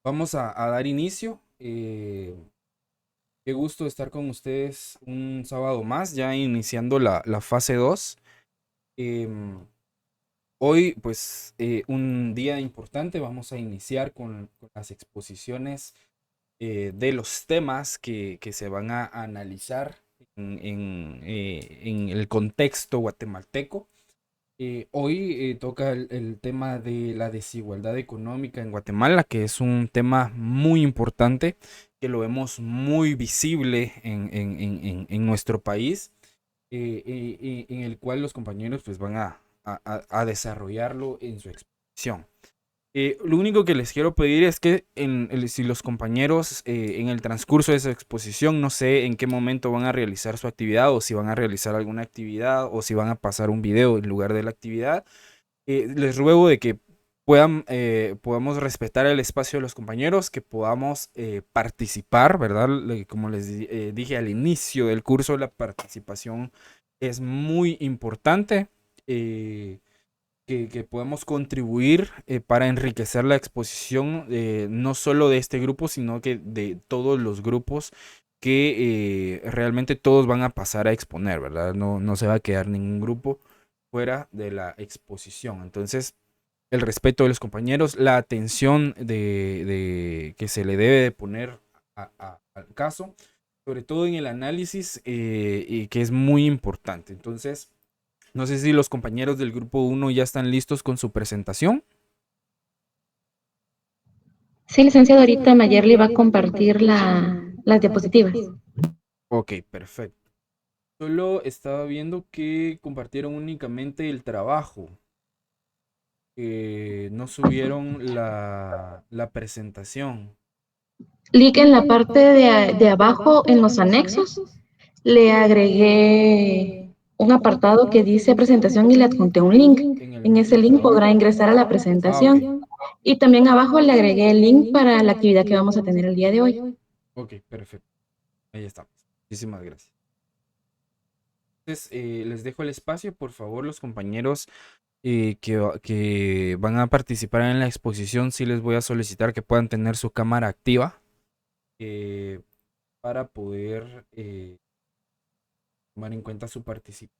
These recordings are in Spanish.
Vamos a dar inicio. Qué gusto estar con ustedes un sábado más, ya iniciando la fase 2. Em, Hoy, pues, un día importante. Vamos a iniciar con las exposiciones de los temas que se van a analizar en el contexto guatemalteco. Hoy toca el tema de la desigualdad económica en Guatemala, que es un tema muy importante, que lo vemos muy visible en nuestro país, en el cual los compañeros pues van a desarrollarlo en su exposición. Lo único que les quiero pedir es que si los compañeros en el transcurso de esa exposición, no sé en qué momento van a realizar su actividad o si van a realizar alguna actividad o si van a pasar un video en lugar de la actividad, les ruego de que podamos respetar el espacio de los compañeros, que podamos participar, ¿verdad? Como les dije al inicio del curso, la participación es muy importante. eh, que podemos contribuir para enriquecer la exposición, no solo de este grupo, sino que de todos los grupos que realmente todos van a pasar a exponer, ¿verdad? No se va a quedar ningún grupo fuera de la exposición. Entonces, el respeto de los compañeros, la atención que se le debe de poner al caso, sobre todo en el análisis, y que es muy importante. Entonces, no sé si los compañeros del grupo uno ya están listos con su presentación. Sí, licenciado, ahorita Mayerly va a compartir las diapositivas. Ok, perfecto. Solo estaba viendo que compartieron únicamente el trabajo. No subieron la presentación. Clic en la parte de abajo, en los anexos, le agregué un apartado que dice presentación y le adjunté un link. En el En ese link mostrador. podrá ingresar a la Ah, ok. presentación. Y también abajo le agregué el link para la actividad que vamos a tener el día de hoy. Ok, perfecto. Ahí estamos. Muchísimas gracias. Entonces, les dejo el espacio, por favor, los compañeros que van a participar en la exposición. Sí les voy a solicitar que puedan tener su cámara activa, eh, para poder tomar en cuenta su participación.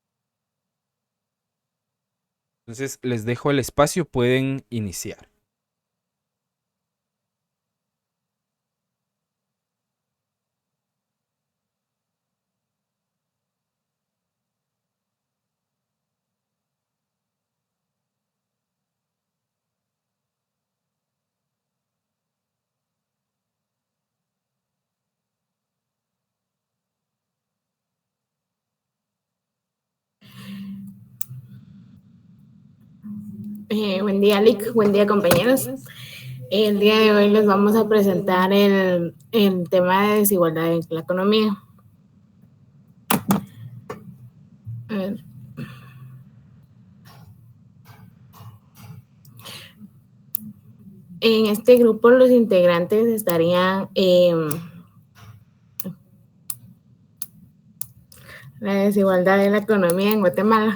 Entonces, les dejo el espacio, pueden iniciar. Buen día, Lick. Buen día, compañeros. El día de hoy les vamos a presentar el tema de desigualdad en la economía. A ver. En este grupo los integrantes estarían la desigualdad de la economía en Guatemala.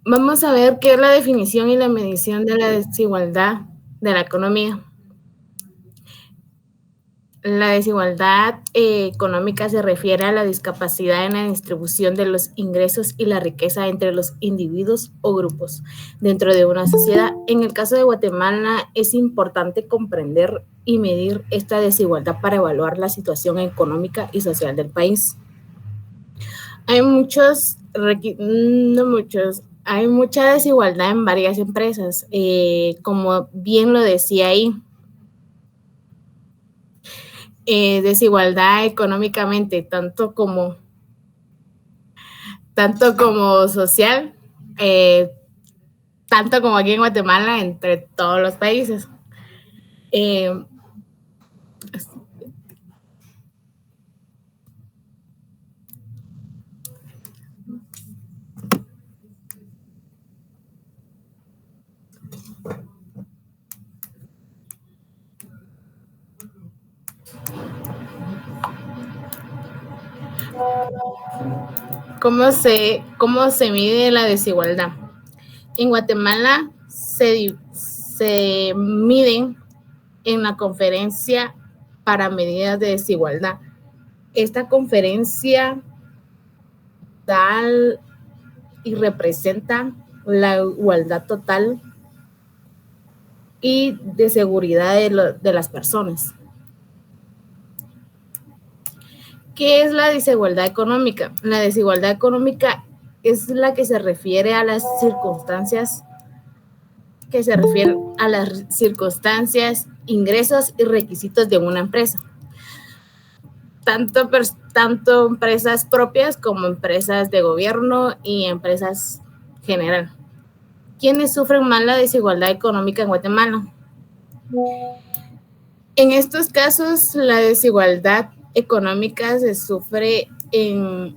Vamos a ver qué es la definición y la medición de la desigualdad de la economía. La desigualdad económica se refiere a la discapacidad en la distribución de los ingresos y la riqueza entre los individuos o grupos dentro de una sociedad. En el caso de Guatemala, es importante comprender y medir esta desigualdad para evaluar la situación económica y social del país. Hay hay mucha desigualdad en varias empresas, como bien lo decía ahí, desigualdad económicamente, tanto como social, eh, tanto como aquí en Guatemala, entre todos los países. Eh, ¿Cómo se mide la desigualdad? En Guatemala se miden en la conferencia para medidas de desigualdad. Esta conferencia da y representa la igualdad total y de seguridad de las personas. ¿Qué es la desigualdad económica? La desigualdad económica es la que se refiere a las circunstancias ingresos y requisitos de una empresa. Tanto empresas propias como empresas de gobierno y empresas general. ¿Quiénes sufren más la desigualdad económica en Guatemala? En estos casos, la desigualdad económica se sufre en...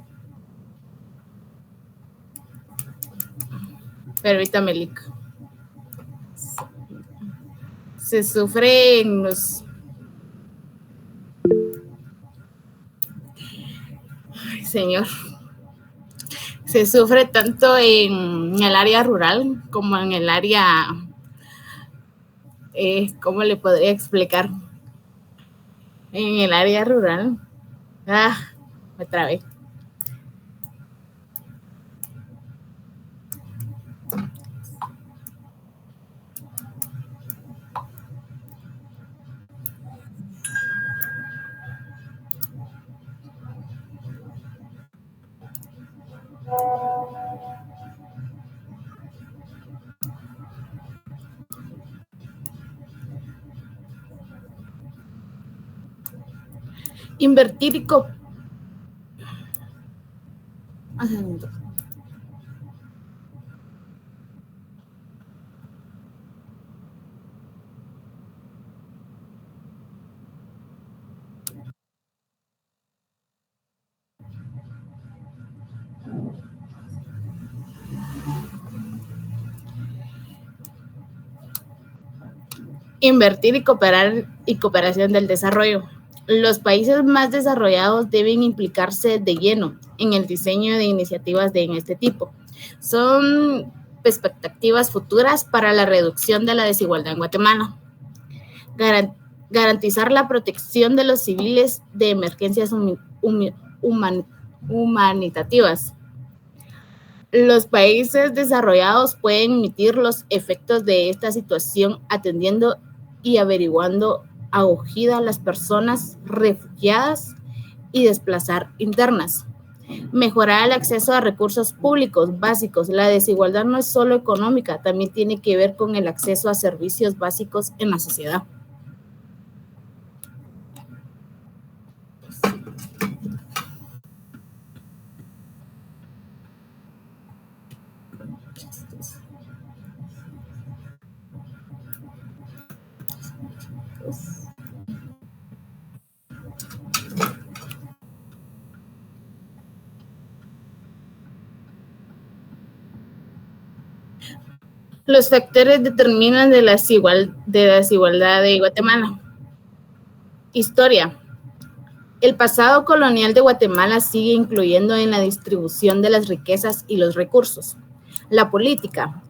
Permítame, Lico. Se sufre en los... Ay, señor. Se sufre tanto en el área rural como en el área... ¿cómo le podría explicar? En el área rural. Me trabé. Invertir y cooperación del desarrollo. Los países más desarrollados deben implicarse de lleno en el diseño de iniciativas de este tipo. Son perspectivas futuras para la reducción de la desigualdad en Guatemala. Garantizar la protección de los civiles de emergencias humanitarias. Los países desarrollados pueden mitigar los efectos de esta situación atendiendo y averiguando acogida a las personas refugiadas y desplazar internas. Mejorar el acceso a recursos públicos básicos. La desigualdad no es solo económica, también tiene que ver con el acceso a servicios básicos en la sociedad. Los factores determinan de la desigualdad de Guatemala. Historia. El pasado colonial de Guatemala sigue incluyendo en la distribución de las riquezas y los recursos. La política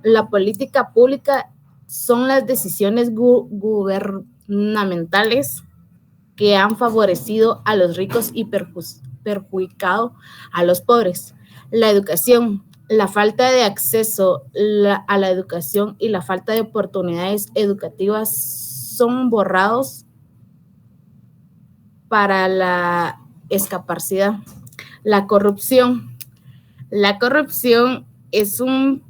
pública son las decisiones gubernamentales que han favorecido a los ricos y perjudicado a los pobres. La educación. La falta de acceso a la educación y la falta de oportunidades educativas son borrados para la discapacidad. La corrupción. La corrupción es una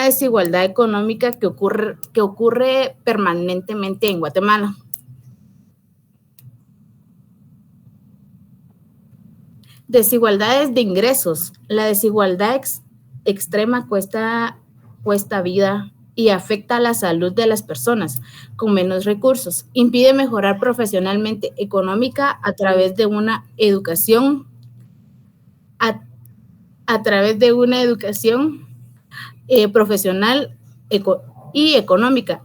desigualdad económica que ocurre permanentemente en Guatemala. Desigualdades de ingresos. La desigualdad extrema cuesta vida y afecta a la salud de las personas con menos recursos. Impide mejorar profesionalmente, económica a través de una educación, profesional y económica.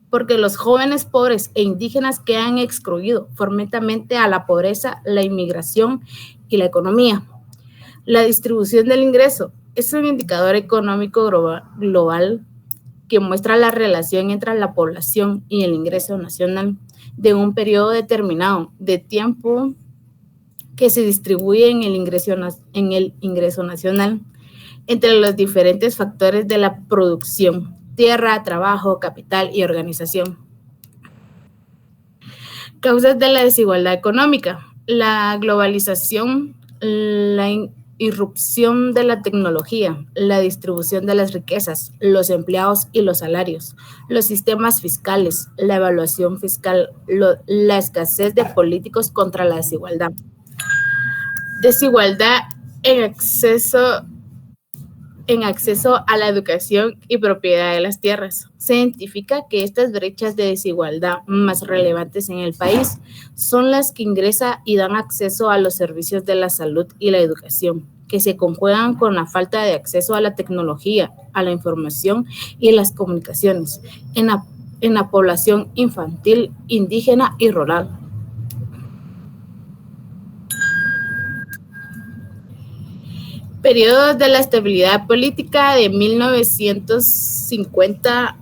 porque los jóvenes pobres e indígenas quedan excluidos fuertemente a la pobreza, la inmigración y la economía. La distribución del ingreso es un indicador económico global que muestra la relación entre la población y el ingreso nacional de un periodo determinado de tiempo que se distribuye en el ingreso nacional entre los diferentes factores de la producción: tierra, trabajo, capital y organización. Causas de la desigualdad económica: la globalización, la irrupción de la tecnología, la distribución de las riquezas, los empleados y los salarios, los sistemas fiscales, la evaluación fiscal, la escasez de políticos contra la desigualdad. Desigualdad en acceso a la educación y propiedad de las tierras. Se identifica que estas brechas de desigualdad más relevantes en el país son las que ingresan y dan acceso a los servicios de la salud y la educación, que se conjugan con la falta de acceso a la tecnología, a la información y las comunicaciones en la población infantil, indígena y rural. Periodos de la estabilidad política de 1950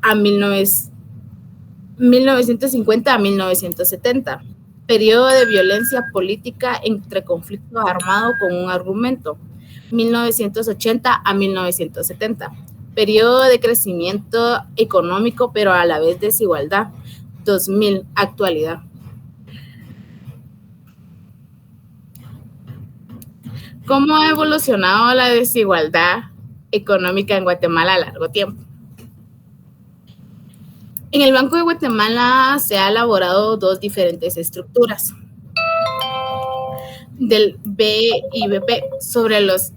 a 1970. Periodo de violencia política entre conflicto armado con un argumento, 1980 a 1970. Periodo de crecimiento económico pero a la vez desigualdad, 2000, actualidad. ¿Cómo ha evolucionado la desigualdad económica en Guatemala a largo tiempo? En el Banco de Guatemala se han elaborado dos diferentes estructuras del BIP sobre los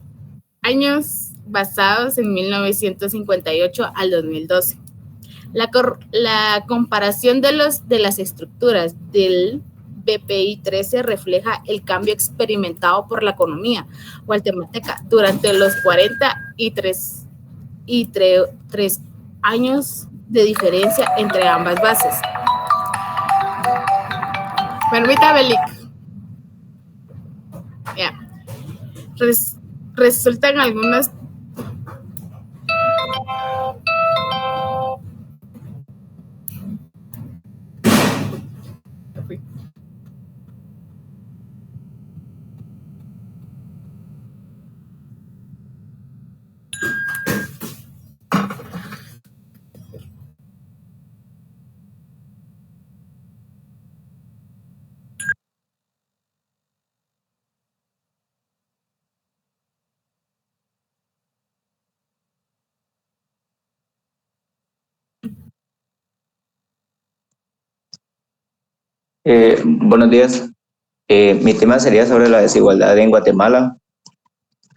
años basados en 1958 al 2012. La comparación de las estructuras del BPI 13 refleja el cambio experimentado por la economía guatemalteca durante los 43 años de diferencia entre ambas bases. Permítame, Lick. Yeah. Resultan algunas Buenos días. Mi tema sería sobre la desigualdad en Guatemala.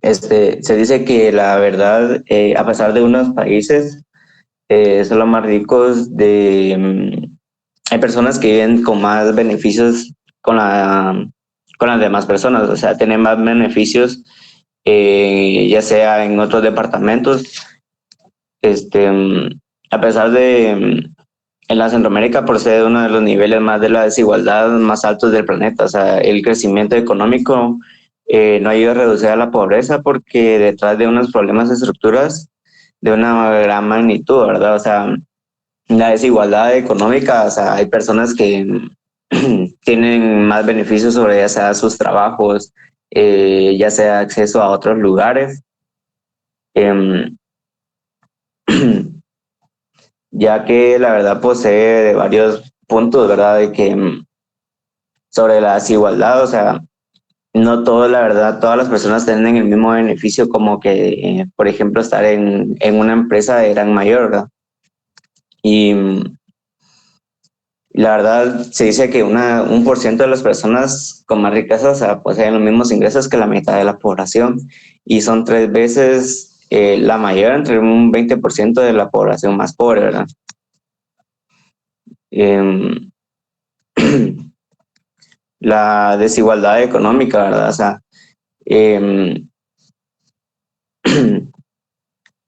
Se dice que la verdad, a pesar de unos países, son los más ricos hay personas que viven con más beneficios con las demás personas, o sea, tienen más beneficios, ya sea en otros departamentos. A pesar de en la Centroamérica procede uno de los niveles más de la desigualdad más altos del planeta. O sea, el crecimiento económico no ayuda a reducir a la pobreza porque detrás de unos problemas de estructuras de una gran magnitud, ¿verdad? O sea, la desigualdad económica, o sea, hay personas que tienen más beneficios sobre ya sea sus trabajos, ya sea acceso a otros lugares. Ya que la verdad posee de varios puntos, ¿verdad? De que sobre la desigualdad, o sea, no todo, la verdad, todas las personas tienen el mismo beneficio como que, por ejemplo, estar en una empresa de gran mayor, ¿verdad? Y la verdad se dice que un 1% de las personas con más riqueza, o sea, poseen los mismos ingresos que la mitad de la población y son 3 veces la mayor entre un 20% de la población más pobre, ¿verdad? La desigualdad económica, ¿verdad? O sea,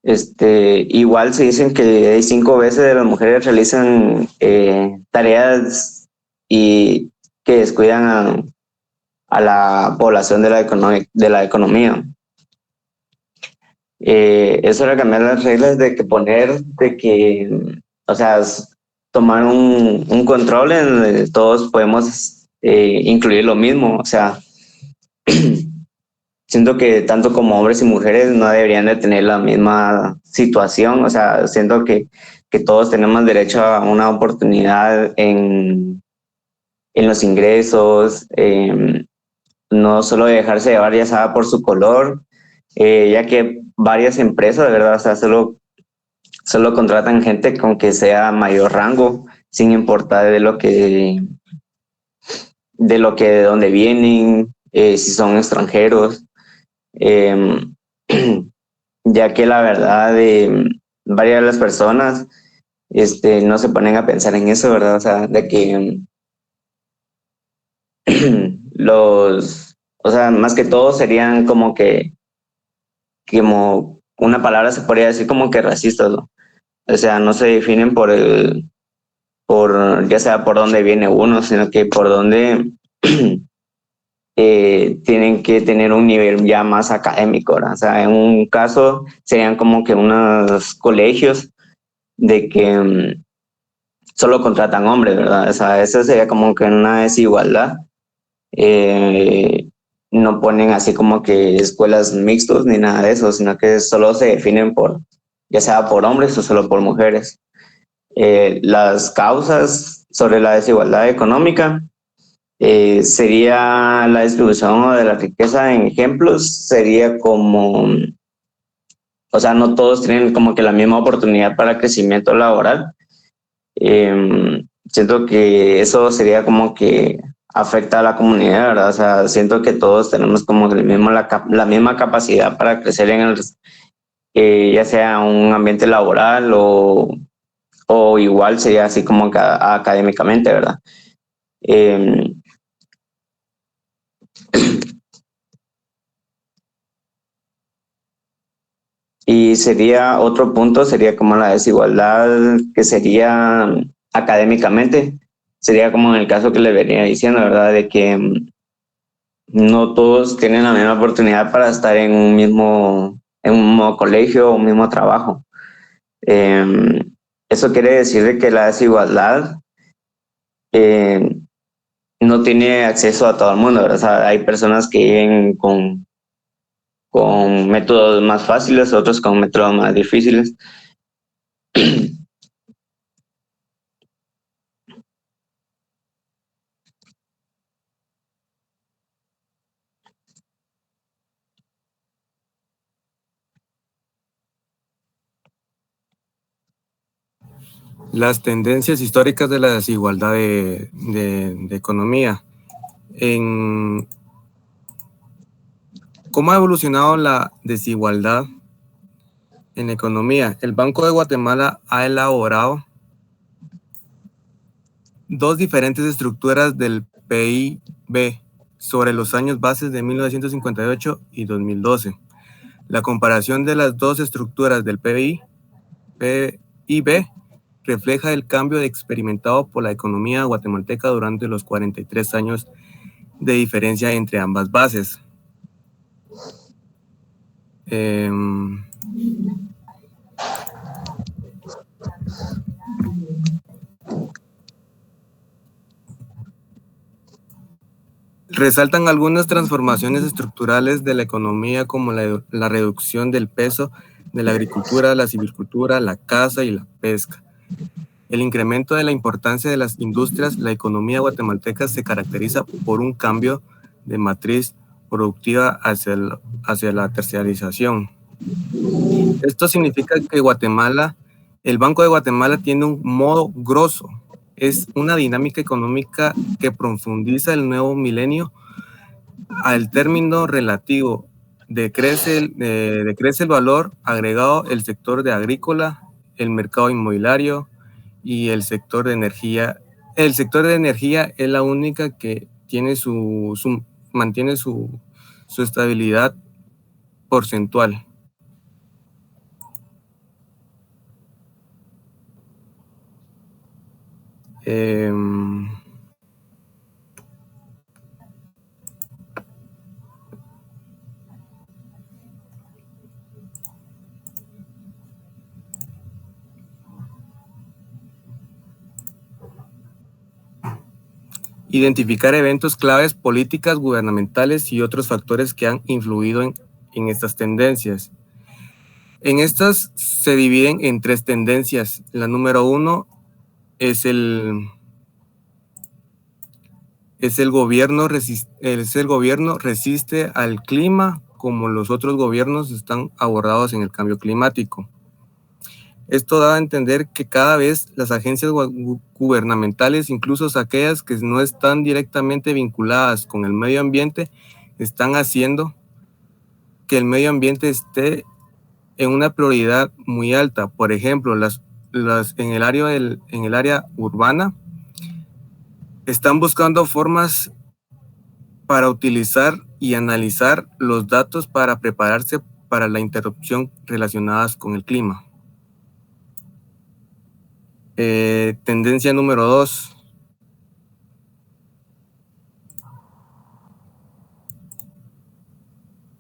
Igual se dicen que 5 veces de las mujeres realizan tareas y que descuidan a la población de la economía. Eso era cambiar las reglas o sea, tomar un control en donde todos podemos incluir lo mismo. O sea, siento que tanto como hombres y mujeres no deberían de tener la misma situación. O sea, siento que todos tenemos derecho a una oportunidad en los ingresos, no solo dejarse llevar ya sea por su color, ya que varias empresas, de verdad, o sea, solo contratan gente con que sea mayor rango, sin importar de dónde vienen, si son extranjeros, eh, ya que la verdad, varias de las personas no se ponen a pensar en eso, ¿verdad? O sea, de que o sea, más que todo serían como una palabra se podría decir como que racistas, ¿no? O sea, no se definen ya sea por dónde viene uno, sino que por dónde tienen que tener un nivel ya más académico, ¿verdad? O sea, en un caso serían como que unos colegios de que solo contratan hombres, ¿verdad? O sea, eso sería como que una desigualdad. Eh, no ponen así como que escuelas mixtos ni nada de eso, sino que solo se definen ya sea por hombres o solo por mujeres. Las causas sobre la desigualdad económica sería la distribución de la riqueza en ejemplos, sería como, o sea, no todos tienen como que la misma oportunidad para crecimiento laboral. Siento que eso sería como que afecta a la comunidad, ¿verdad? O sea, siento que todos tenemos como la misma capacidad para crecer ya sea un ambiente laboral o igual sería así como que académicamente, ¿verdad? Eh, y sería otro punto, sería como la desigualdad que sería académicamente, sería como en el caso que le venía diciendo, ¿verdad? De que no todos tienen la misma oportunidad para estar en un mismo colegio o un mismo trabajo. Eh, Eso quiere decir de que la desigualdad eh, no tiene acceso a todo el mundo, ¿verdad? O sea, hay personas que viven con métodos más fáciles, otros con métodos más difíciles. Las tendencias históricas de la desigualdad de economía. ¿Cómo ha evolucionado la desigualdad en economía? El Banco de Guatemala ha elaborado dos diferentes estructuras del PIB sobre los años bases de 1958 y 2012. La comparación de las dos estructuras del PIB refleja el cambio experimentado por la economía guatemalteca durante los 43 años de diferencia entre ambas bases. Resaltan algunas transformaciones estructurales de la economía como la reducción del peso de la agricultura, la silvicultura, la caza y la pesca. El incremento de la importancia de las industrias. La economía guatemalteca se caracteriza por un cambio de matriz productiva hacia la terciarización. Esto significa que el Banco de Guatemala tiene un modo grosso. Es una dinámica económica que profundiza el nuevo milenio. Al término relativo decrece el valor agregado el sector de agrícola, el mercado inmobiliario y el sector de energía. El sector de energía es la única que tiene mantiene su estabilidad porcentual. Em, Identificar eventos claves, políticas gubernamentales y otros factores que han influido en estas tendencias. En estas se dividen en 3 tendencias. La número 1 es el gobierno resiste al clima, como los otros gobiernos están abordados en el cambio climático. Esto da a entender que cada vez las agencias gubernamentales, incluso aquellas que no están directamente vinculadas con el medio ambiente, están haciendo que el medio ambiente esté en una prioridad muy alta. Por ejemplo, en el área urbana están buscando formas para utilizar y analizar los datos para prepararse para la interrupción relacionadas con el clima. Tendencia número 2.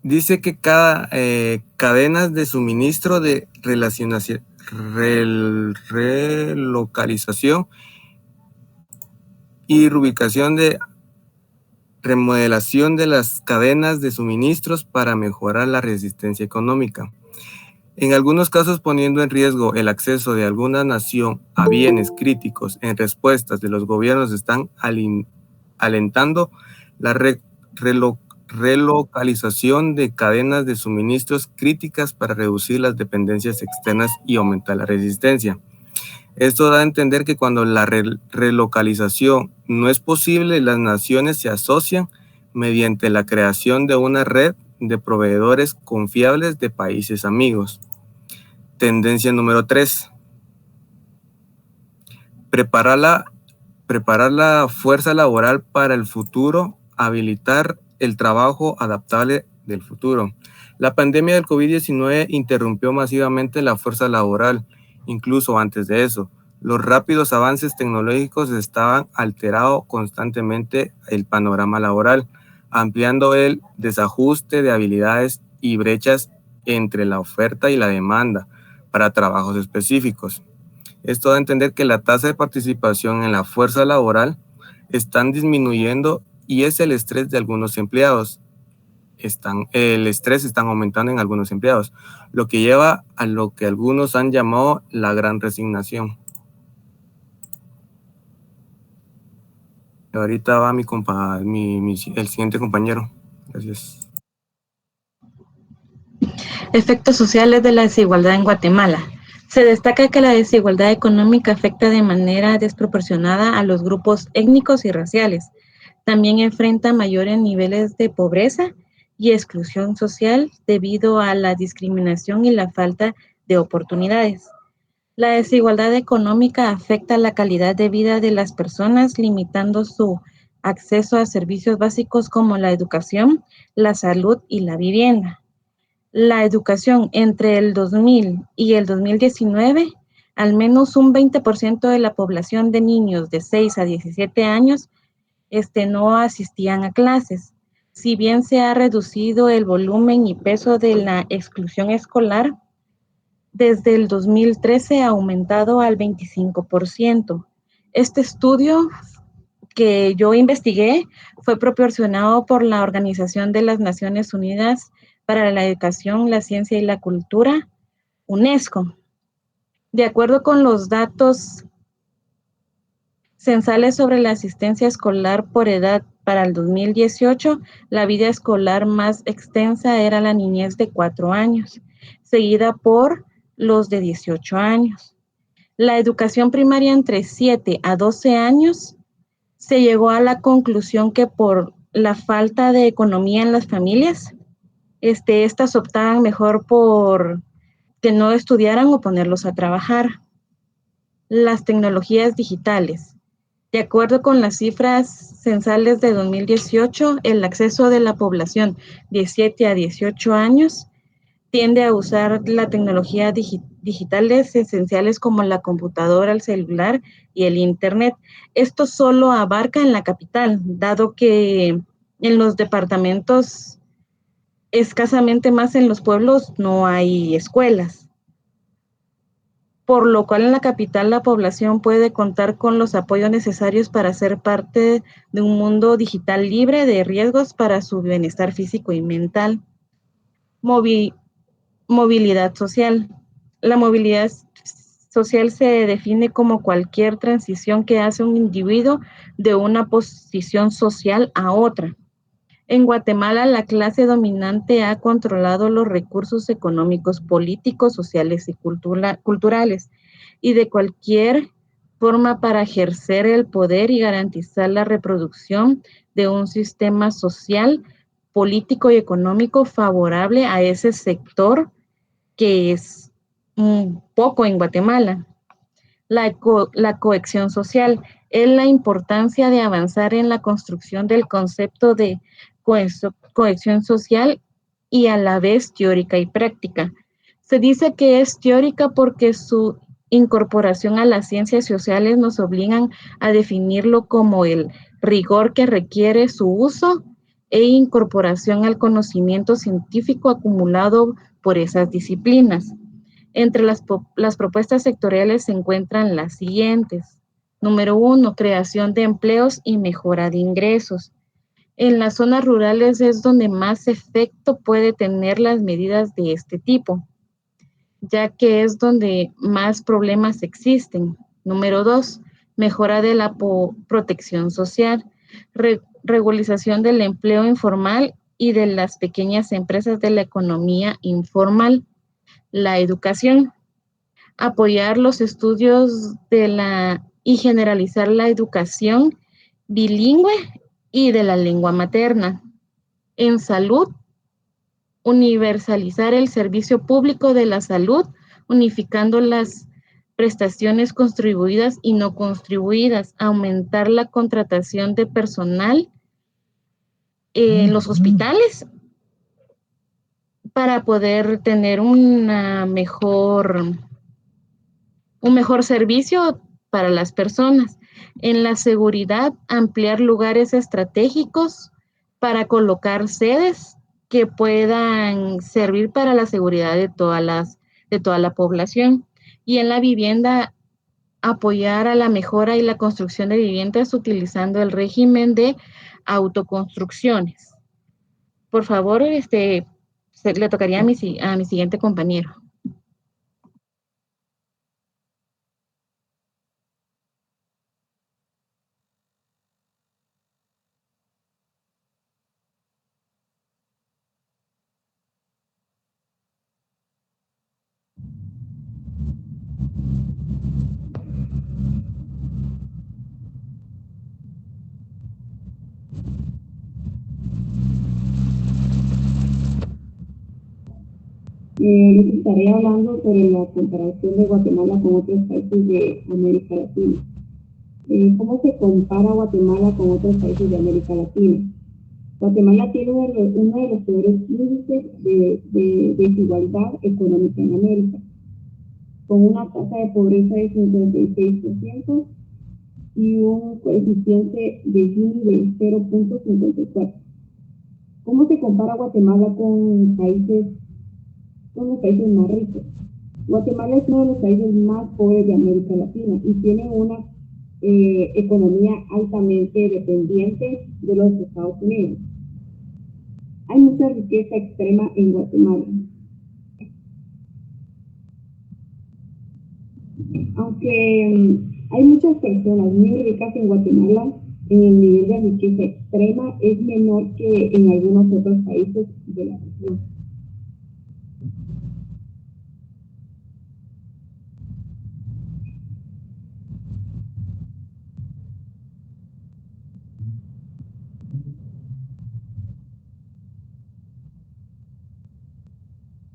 Dice que cada cadenas de suministro de relocalización y reubicación de remodelación de las cadenas de suministros para mejorar la resistencia económica. En algunos casos poniendo en riesgo el acceso de alguna nación a bienes críticos en respuestas de los gobiernos están alentando la relocalización de cadenas de suministros críticas para reducir las dependencias externas y aumentar la resistencia. Esto da a entender que cuando la relocalización no es posible, las naciones se asocian mediante la creación de una red de proveedores confiables de países amigos. Tendencia número 3. Preparar la fuerza laboral para el futuro, habilitar el trabajo adaptable del futuro. La pandemia del COVID-19 interrumpió masivamente la fuerza laboral. Incluso antes de eso, los rápidos avances tecnológicos estaban alterando constantemente el panorama laboral, ampliando el desajuste de habilidades y brechas entre la oferta y la demanda para trabajos específicos. Esto da a entender que la tasa de participación en la fuerza laboral están disminuyendo y es el estrés de algunos empleados. El estrés está aumentando en algunos empleados, lo que lleva a lo que algunos han llamado la gran resignación. Ahorita va el siguiente compañero. Gracias. Efectos sociales de la desigualdad en Guatemala. Se destaca que la desigualdad económica afecta de manera desproporcionada a los grupos étnicos y raciales. También enfrenta mayores niveles de pobreza y exclusión social debido a la discriminación y la falta de oportunidades. La desigualdad económica afecta la calidad de vida de las personas, limitando su acceso a servicios básicos como la educación, la salud y la vivienda. La educación entre el 2000 y el 2019, al menos un 20% de la población de niños de 6 a 17 años no asistían a clases. Si bien se ha reducido el volumen y peso de la exclusión escolar, desde el 2013 ha aumentado al 25%. Este estudio que yo investigué fue proporcionado por la Organización de las Naciones Unidas para la Educación, la Ciencia y la Cultura, UNESCO. De acuerdo con los datos censales sobre la asistencia escolar por edad para el 2018, la vida escolar más extensa era la niñez de 4 años, seguida por los de 18 años. La educación primaria entre 7 a 12 años se llegó a la conclusión que por la falta de economía en las familias, estas optaban mejor por que no estudiaran o ponerlos a trabajar. Las tecnologías digitales. De acuerdo con las cifras censales de 2018, el acceso de la población de 7 a 18 años tiende a usar la tecnología digitales esenciales como la computadora, el celular y el internet. Esto solo abarca en la capital, dado que en los departamentos, escasamente más en los pueblos, no hay escuelas, por lo cual en la capital la población puede contar con los apoyos necesarios para ser parte de un mundo digital libre de riesgos para su bienestar físico y mental. Movilidad social. La movilidad social se define como cualquier transición que hace un individuo de una posición social a otra. En Guatemala, la clase dominante ha controlado los recursos económicos, políticos, sociales y culturales, y de cualquier forma para ejercer el poder y garantizar la reproducción de un sistema social, político y económico favorable a ese sector que es poco en Guatemala. La cohesión social es la importancia de avanzar en la construcción del concepto de cohesión social y a la vez teórica y práctica. Se dice que es teórica porque su incorporación a las ciencias sociales nos obligan a definirlo como el rigor que requiere su uso e incorporación al conocimiento científico acumulado por esas disciplinas. Entre las propuestas sectoriales se encuentran las siguientes. Número 1, creación de empleos y mejora de ingresos. En las zonas rurales es donde más efecto puede tener las medidas de este tipo, ya que es donde más problemas existen. Número 2, mejora de la protección social, regularización del empleo informal y de las pequeñas empresas de la economía informal. La educación, apoyar los estudios y generalizar la educación bilingüe y de la lengua materna. En salud, universalizar el servicio público de la salud, unificando las prestaciones contribuidas y no contribuidas, aumentar la contratación de personal en los hospitales para poder tener un mejor servicio para las personas. En la seguridad, ampliar lugares estratégicos para colocar sedes que puedan servir para la seguridad de toda la población. Y en la vivienda, apoyar a la mejora y la construcción de viviendas utilizando el régimen de autoconstrucciones. Por favor, le tocaría a mi siguiente compañero. Les estaré hablando sobre la comparación de Guatemala con otros países de América Latina. ¿Cómo se compara Guatemala con otros países de América Latina? Guatemala tiene uno de los peores índices de desigualdad económica en América, con una tasa de pobreza de 56% y un coeficiente de Gini de 0.54. ¿Cómo se compara Guatemala con los países más ricos? Guatemala es uno de los países más pobres de América Latina y tiene una economía altamente dependiente de los Estados Unidos. Hay mucha riqueza extrema en Guatemala. Aunque hay muchas personas muy ricas en Guatemala, en el nivel de riqueza extrema es menor que en algunos otros países de la región.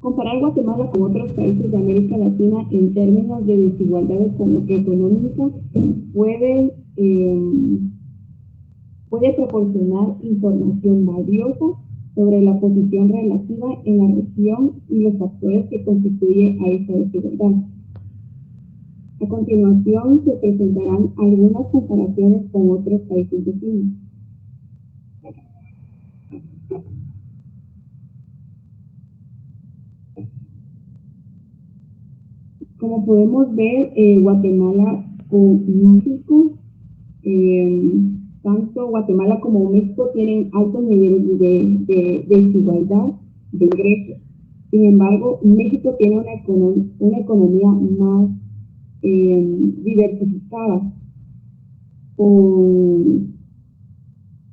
Comparar Guatemala con otros países de América Latina en términos de desigualdad económica puede proporcionar información valiosa sobre la posición relativa en la región y los factores que constituyen a esta desigualdad. A continuación se presentarán algunas comparaciones con otros países vecinos. Como podemos ver, Guatemala con México, tanto Guatemala como México tienen altos niveles de desigualdad de ingresos. Sin embargo, México tiene una economía más diversificada, con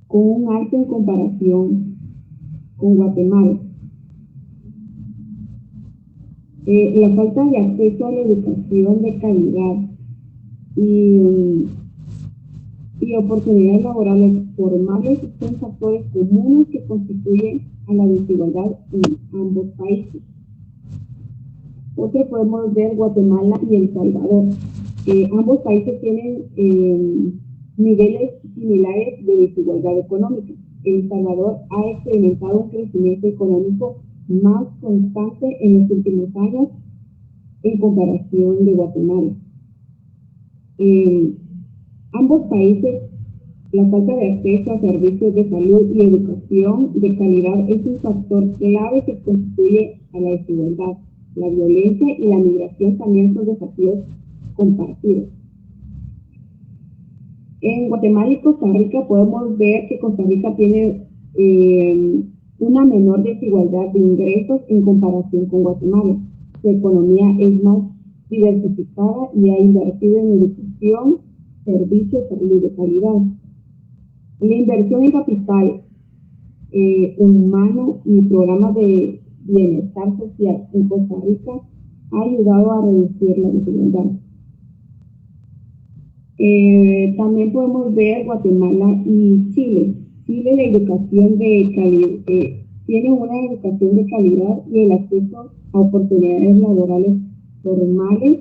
un alto en comparación con Guatemala. La falta de acceso a la educación de calidad y oportunidades laborales formales son factores comunes que constituyen a la desigualdad en ambos países. Otro podemos ver Guatemala y El Salvador. Ambos países tienen niveles similares de desigualdad económica. El Salvador ha experimentado un crecimiento económico más constante en los últimos años en comparación de Guatemala. Ambos países, la falta de acceso a servicios de salud y educación de calidad es un factor clave que constituye a la desigualdad. La violencia y la migración también son desafíos compartidos. En Guatemala y Costa Rica podemos ver que Costa Rica tiene una menor desigualdad de ingresos en comparación con Guatemala. Su economía es más diversificada y ha invertido en educación, servicios de calidad. La inversión en capital humano y programas de bienestar social en Costa Rica ha ayudado a reducir la desigualdad. También podemos ver Guatemala y Chile. Chile, la educación de calidad, tiene una educación de calidad y el acceso a oportunidades laborales formales,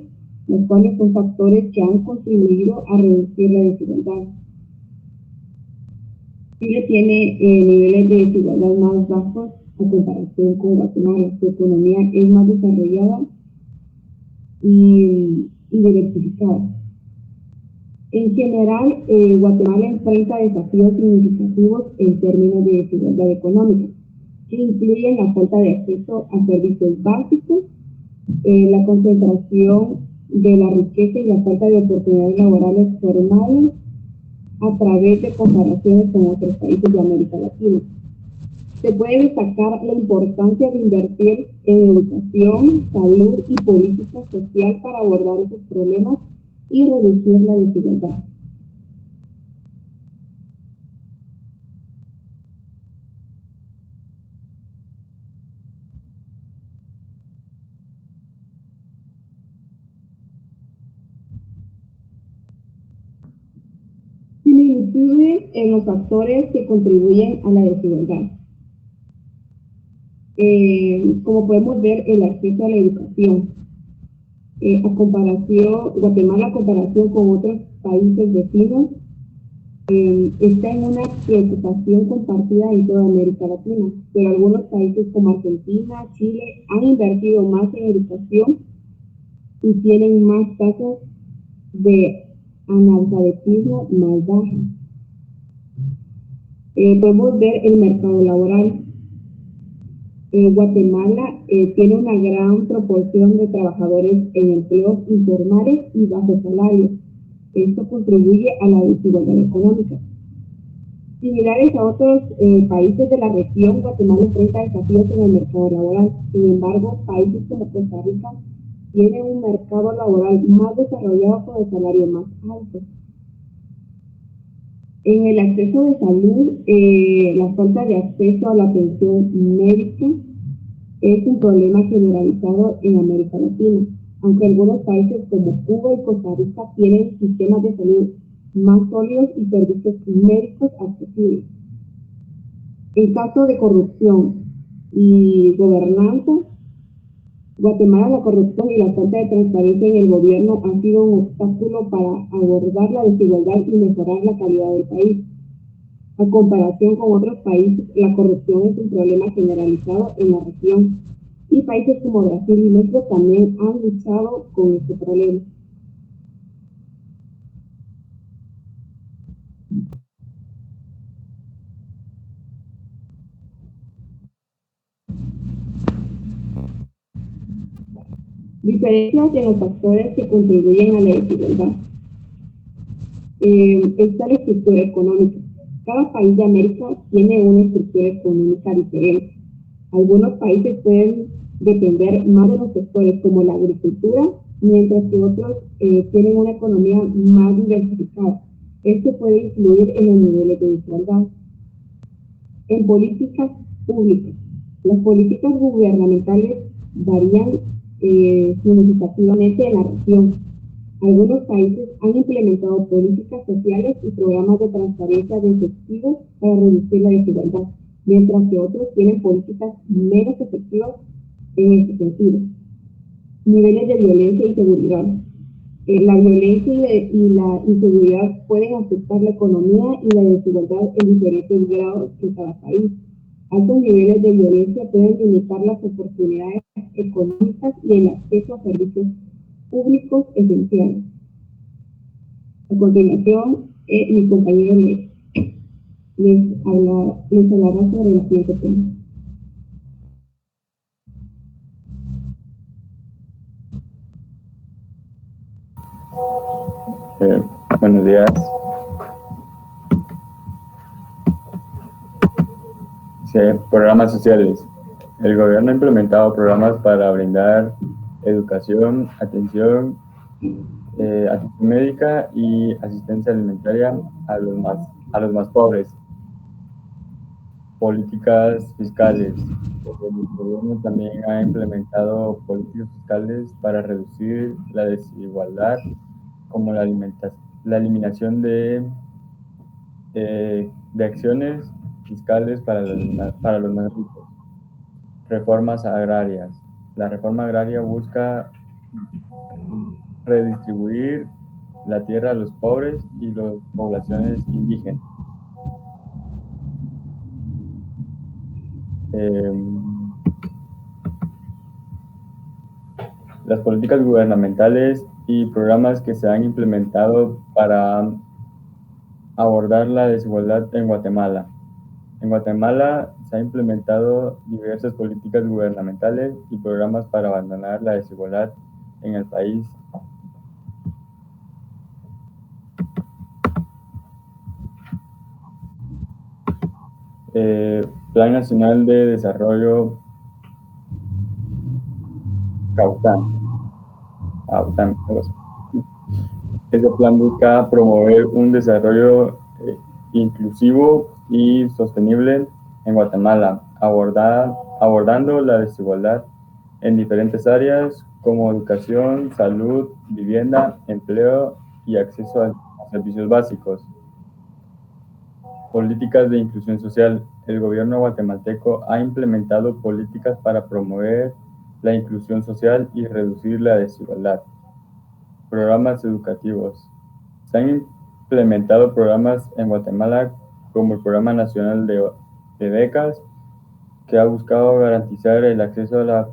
los cuales son factores que han contribuido a reducir la desigualdad. Chile tiene niveles de desigualdad más bajos a comparación con Guatemala. Su economía es más desarrollada y diversificada. En general, Guatemala enfrenta desafíos significativos en términos de desigualdad económica, que incluyen la falta de acceso a servicios básicos, la concentración de la riqueza y la falta de oportunidades laborales formales a través de comparaciones con otros países de América Latina. Se puede destacar la importancia de invertir en educación, salud y política social para abordar esos problemas y reducir la desigualdad. Similitudes en los factores que contribuyen a la desigualdad. Como podemos ver, el acceso a la educación. Guatemala, a comparación con otros países vecinos, está en una preocupación compartida en toda América Latina, pero algunos países como Argentina, Chile han invertido más en educación y tienen más tasas de analfabetismo más bajas. Podemos ver el mercado laboral. Guatemala tiene una gran proporción de trabajadores en empleos informales y bajos salarios. Esto contribuye a la desigualdad económica. Similares a otros países de la región, Guatemala enfrenta desafíos en el mercado laboral. Sin embargo, países como Costa Rica tienen un mercado laboral más desarrollado con el salario más alto. En el acceso de salud, la falta de acceso a la atención médica es un problema generalizado en América Latina, aunque algunos países como Cuba y Costa Rica tienen sistemas de salud más sólidos y servicios médicos accesibles. En caso de corrupción y gobernanza, Guatemala, la corrupción y la falta de transparencia en el gobierno ha sido un obstáculo para abordar la desigualdad y mejorar la calidad del país. A comparación con otros países, la corrupción es un problema generalizado en la región y países como Brasil y México también han luchado con este problema. Diferencias en los factores que contribuyen a la desigualdad. Está la estructura económica. Cada país de América tiene una estructura económica diferente. Algunos países pueden depender más de los sectores como la agricultura, mientras que otros tienen una economía más diversificada. Esto puede influir en los niveles de desigualdad. En políticas públicas, las políticas gubernamentales varían significativamente en la región. Algunos países han implementado políticas sociales y programas de transparencia de efectivos para reducir la desigualdad, mientras que otros tienen políticas menos efectivas en este sentido. Niveles de violencia y seguridad. La violencia y la inseguridad pueden afectar la economía y la desigualdad en diferentes grados en cada país. Altos niveles de violencia pueden limitar las oportunidades económicas y el acceso a servicios públicos esenciales. A continuación, mi compañero les hablará sobre el siguiente tema. Buenos días. Sí, programas sociales. El gobierno ha implementado programas para brindar educación, atención médica y asistencia alimentaria a los más pobres. Políticas fiscales. El gobierno también ha implementado políticas fiscales para reducir la desigualdad, como la eliminación de acciones fiscales para los más ricos. Reformas agrarias. La reforma agraria busca redistribuir la tierra a los pobres y las poblaciones indígenas. Las políticas gubernamentales y programas que se han implementado para abordar la desigualdad en Guatemala. En Guatemala se han implementado diversas políticas gubernamentales y programas para abandonar la desigualdad en el país. Plan Nacional de Desarrollo Caután. Este plan busca promover un desarrollo inclusivo y sostenible en Guatemala, abordando la desigualdad en diferentes áreas como educación, salud, vivienda, empleo y acceso a servicios básicos. Políticas de inclusión social. El gobierno guatemalteco ha implementado políticas para promover la inclusión social y reducir la desigualdad. Programas educativos. Se han implementado programas en Guatemala como el Programa Nacional de Becas, que ha buscado garantizar el acceso a la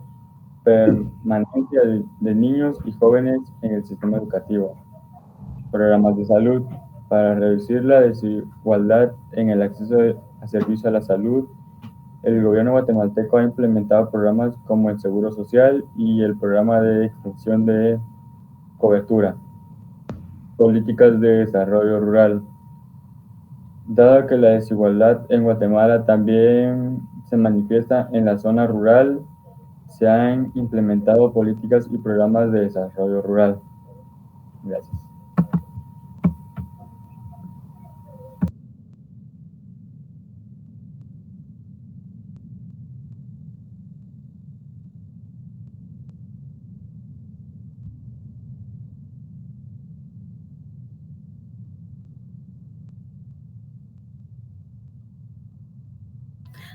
permanencia de niños y jóvenes en el sistema educativo. Programas de salud. Para reducir la desigualdad en el acceso a servicios a la salud, el gobierno guatemalteco ha implementado programas como el Seguro Social y el Programa de Extensión de Cobertura. Políticas de desarrollo rural. Dado que la desigualdad en Guatemala también se manifiesta en la zona rural, se han implementado políticas y programas de desarrollo rural. Gracias.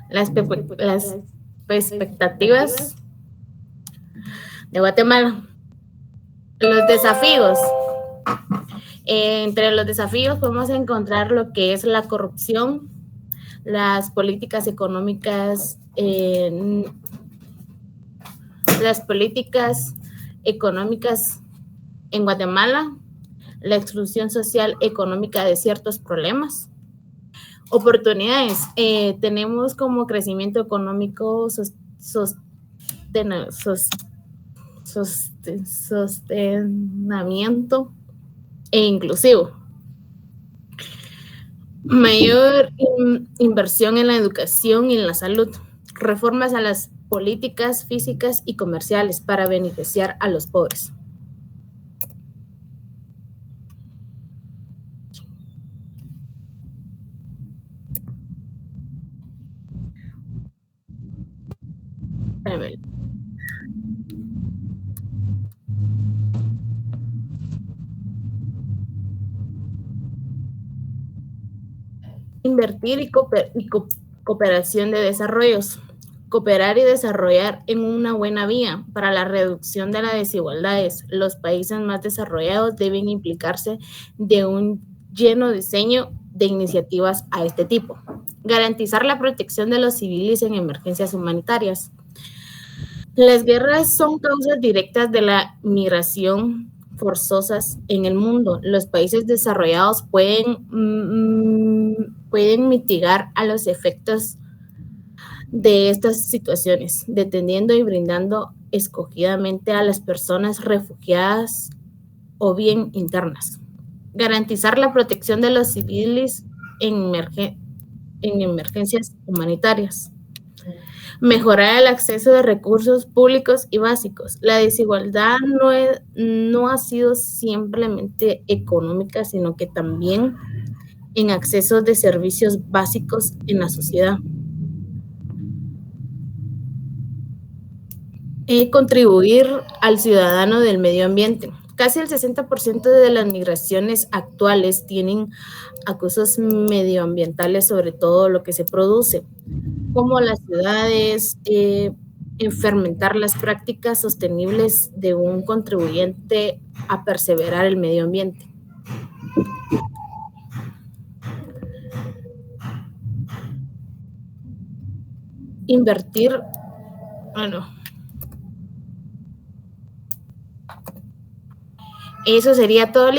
Las expectativas de Guatemala. Los desafíos. Entre los desafíos podemos encontrar lo que es la corrupción, las políticas económicas en Guatemala, la exclusión social económica de ciertos problemas. Oportunidades. Tenemos como crecimiento económico sostenimiento e inclusivo. Mayor inversión en la educación y en la salud. Reformas a las políticas físicas y comerciales para beneficiar a los pobres. Invertir y cooperación de desarrollos. Cooperar y desarrollar en una buena vía para la reducción de las desigualdades. Los países más desarrollados deben implicarse de un lleno diseño de iniciativas a este tipo. Garantizar la protección de los civiles en emergencias humanitarias. Las guerras son causas directas de la migración forzosas en el mundo. Los países desarrollados pueden mitigar a los efectos de estas situaciones, deteniendo y brindando escogidamente a las personas refugiadas o bien internas. Garantizar la protección de los civiles en emergencias humanitarias. Mejorar el acceso de recursos públicos y básicos. La desigualdad no ha sido simplemente económica, sino que también en acceso de servicios básicos en la sociedad. Contribuir al ciudadano del medio ambiente. Casi el 60% de las migraciones actuales tienen acusos medioambientales sobre todo lo que se produce, como las ciudades, fermentar las prácticas sostenibles de un contribuyente a perseverar el medio ambiente. Invertir, eso sería todo.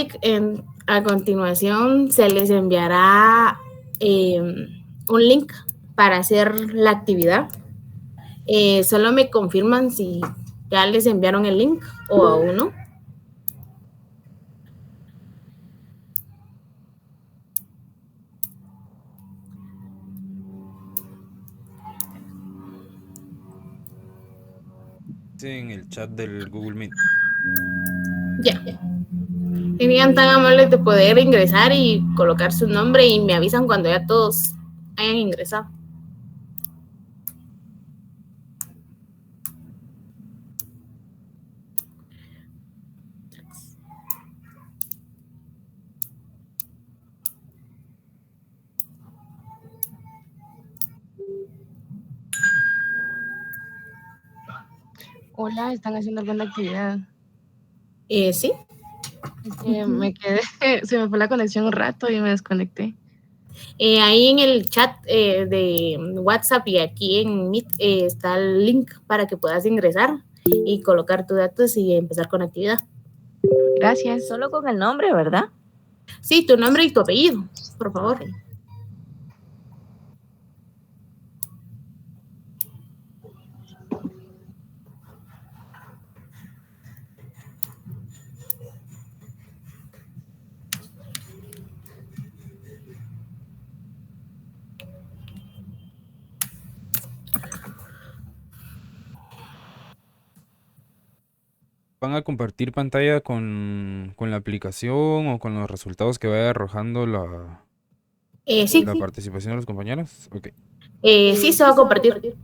A continuación se les enviará un link para hacer la actividad. Solo me confirman si ya les enviaron el link o aún no. En el chat del Google Meet. Ya. Serían tan amables de poder ingresar y colocar su nombre y me avisan cuando ya todos hayan ingresado. Hola, ¿están haciendo alguna actividad? Sí. Me quedé, se me fue la conexión un rato y me desconecté. Ahí en el chat de WhatsApp y aquí en Meet está el link para que puedas ingresar y colocar tus datos y empezar con la actividad. Gracias. Solo con el nombre, ¿verdad? Sí, tu nombre y tu apellido, por favor. Okay. ¿Van a compartir pantalla con la aplicación o con los resultados que vaya arrojando la participación de los compañeros? Okay. Sí, se va a compartir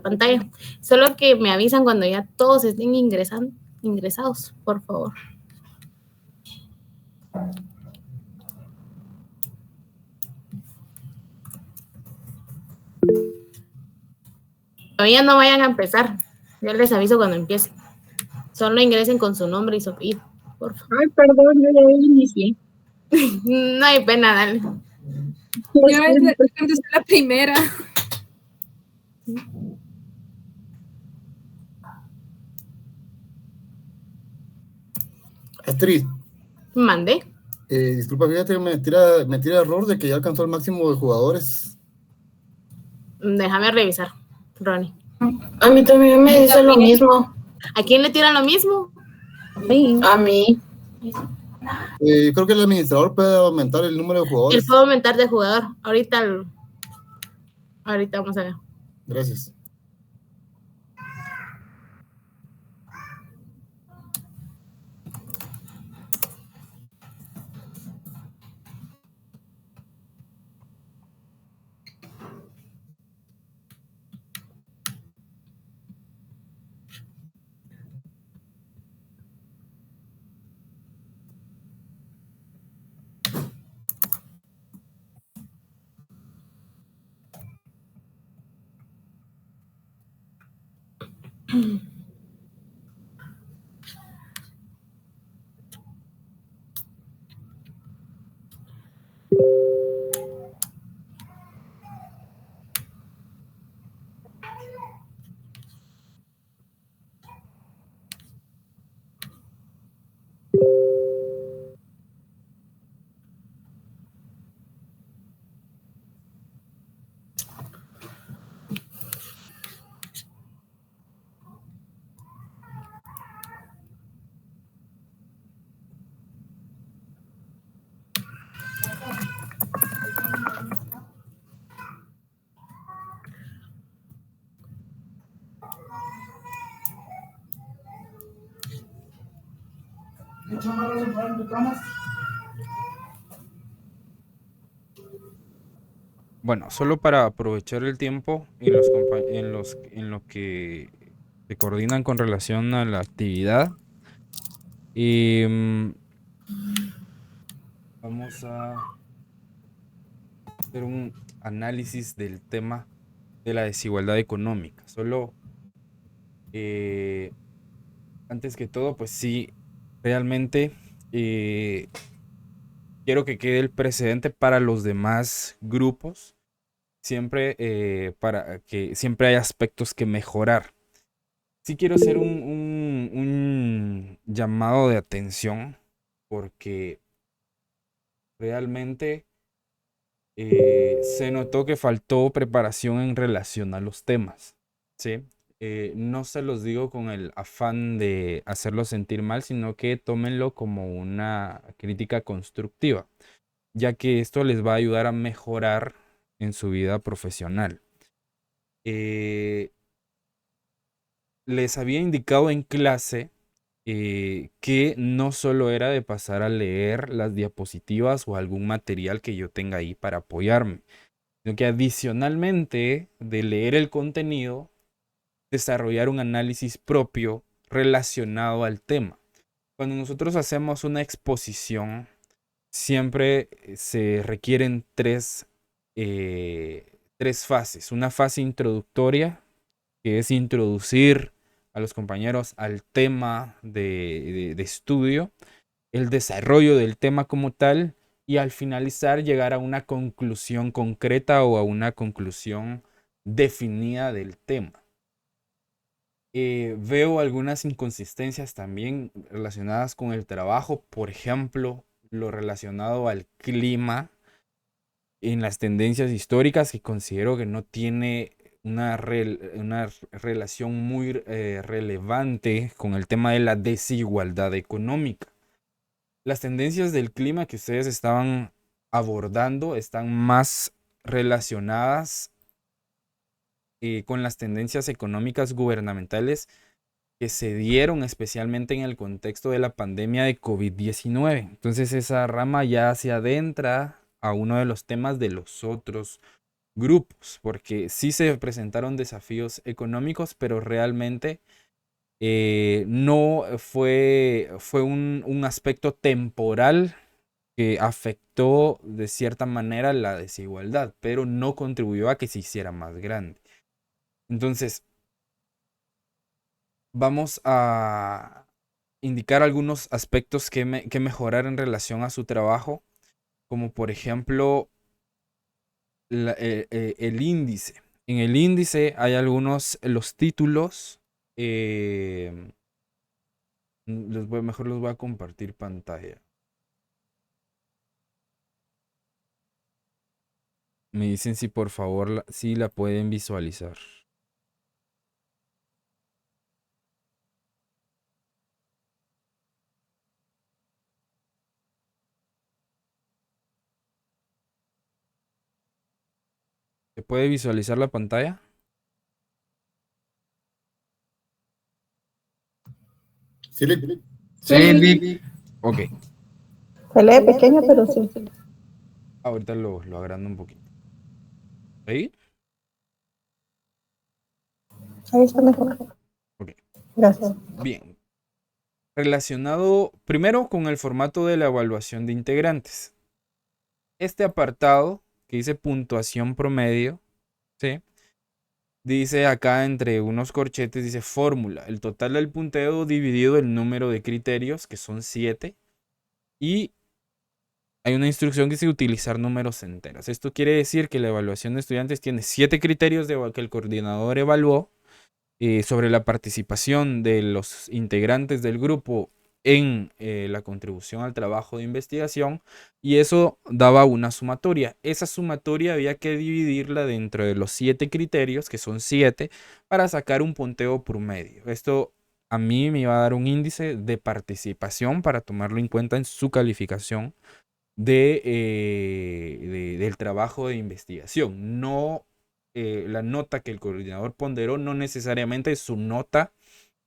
pantalla. Solo que me avisan cuando ya todos estén ingresados, por favor. Todavía no vayan a empezar. Yo les aviso cuando empiece. Solo ingresen con su nombre y su apellido, por favor. Ay, perdón, yo ya inicié. No hay pena, dale. Yo contesté la primera. Astrid, Mande. disculpa, fíjate, me tira error de que ya alcanzó el máximo de jugadores. Déjame revisar, Ronnie. A mí también me dice lo mismo. ¿A quién le tiran lo mismo? A mí. Creo que el administrador puede aumentar el número de Él jugadores. puede aumentar de jugador. Ahorita vamos a ver. Gracias. Bueno, solo para aprovechar el tiempo en lo que se coordinan con relación a la actividad. Vamos a hacer un análisis del tema de la desigualdad económica. Solo, antes que todo, pues sí, realmente quiero que quede el precedente para los demás grupos. Siempre para que siempre hay aspectos que mejorar. Sí quiero hacer un llamado de atención porque realmente se notó que faltó preparación en relación a los temas, ¿sí? No se los digo con el afán de hacerlos sentir mal, sino que tómenlo como una crítica constructiva, ya que esto les va a ayudar a mejorar en su vida profesional. Les había indicado en clase que no solo era de pasar a leer las diapositivas o algún material que yo tenga ahí para apoyarme, sino que adicionalmente de leer el contenido, desarrollar un análisis propio relacionado al tema. Cuando nosotros hacemos una exposición, siempre se requieren tres fases. Una fase introductoria, que es introducir a los compañeros al tema de estudio, el desarrollo del tema como tal, y al finalizar llegar a una conclusión concreta o a una conclusión definida del tema. Veo algunas inconsistencias también relacionadas con el trabajo, por ejemplo, lo relacionado al clima en las tendencias históricas, que considero que no tiene una relación muy relevante con el tema de la desigualdad económica. Las tendencias del clima que ustedes estaban abordando están más relacionadas con las tendencias económicas gubernamentales que se dieron especialmente en el contexto de la pandemia de COVID-19. Entonces esa rama ya se adentra a uno de los temas de los otros grupos, porque sí se presentaron desafíos económicos, pero realmente no fue un aspecto temporal que afectó de cierta manera la desigualdad, pero no contribuyó a que se hiciera más grande. Entonces, vamos a indicar algunos aspectos que mejorar en relación a su trabajo, como por ejemplo el índice. En el índice hay los títulos. Mejor los voy a compartir pantalla. Me dicen si por favor si la pueden visualizar. ¿Se puede visualizar la pantalla? Sí, Sí. Ok. Se lee pequeño, pero sí. Ahorita lo agrando un poquito. ¿Ahí? Ahí está mejor. Ok. Gracias. Bien. Relacionado primero con el formato de la evaluación de integrantes. Este apartado que dice puntuación promedio, ¿sí? Dice acá entre unos corchetes, dice fórmula. El total del punteo dividido el número de criterios, que son 7. Y hay una instrucción que dice utilizar números enteros. Esto quiere decir que la evaluación de estudiantes tiene 7 criterios que el coordinador evaluó sobre la participación de los integrantes del grupo en la contribución al trabajo de investigación, y eso daba una sumatoria. Esa sumatoria había que dividirla dentro de los 7 criterios, que son 7, para sacar un punteo promedio. Esto a mí me iba a dar un índice de participación para tomarlo en cuenta en su calificación del trabajo de investigación. No la nota que el coordinador ponderó no necesariamente es su nota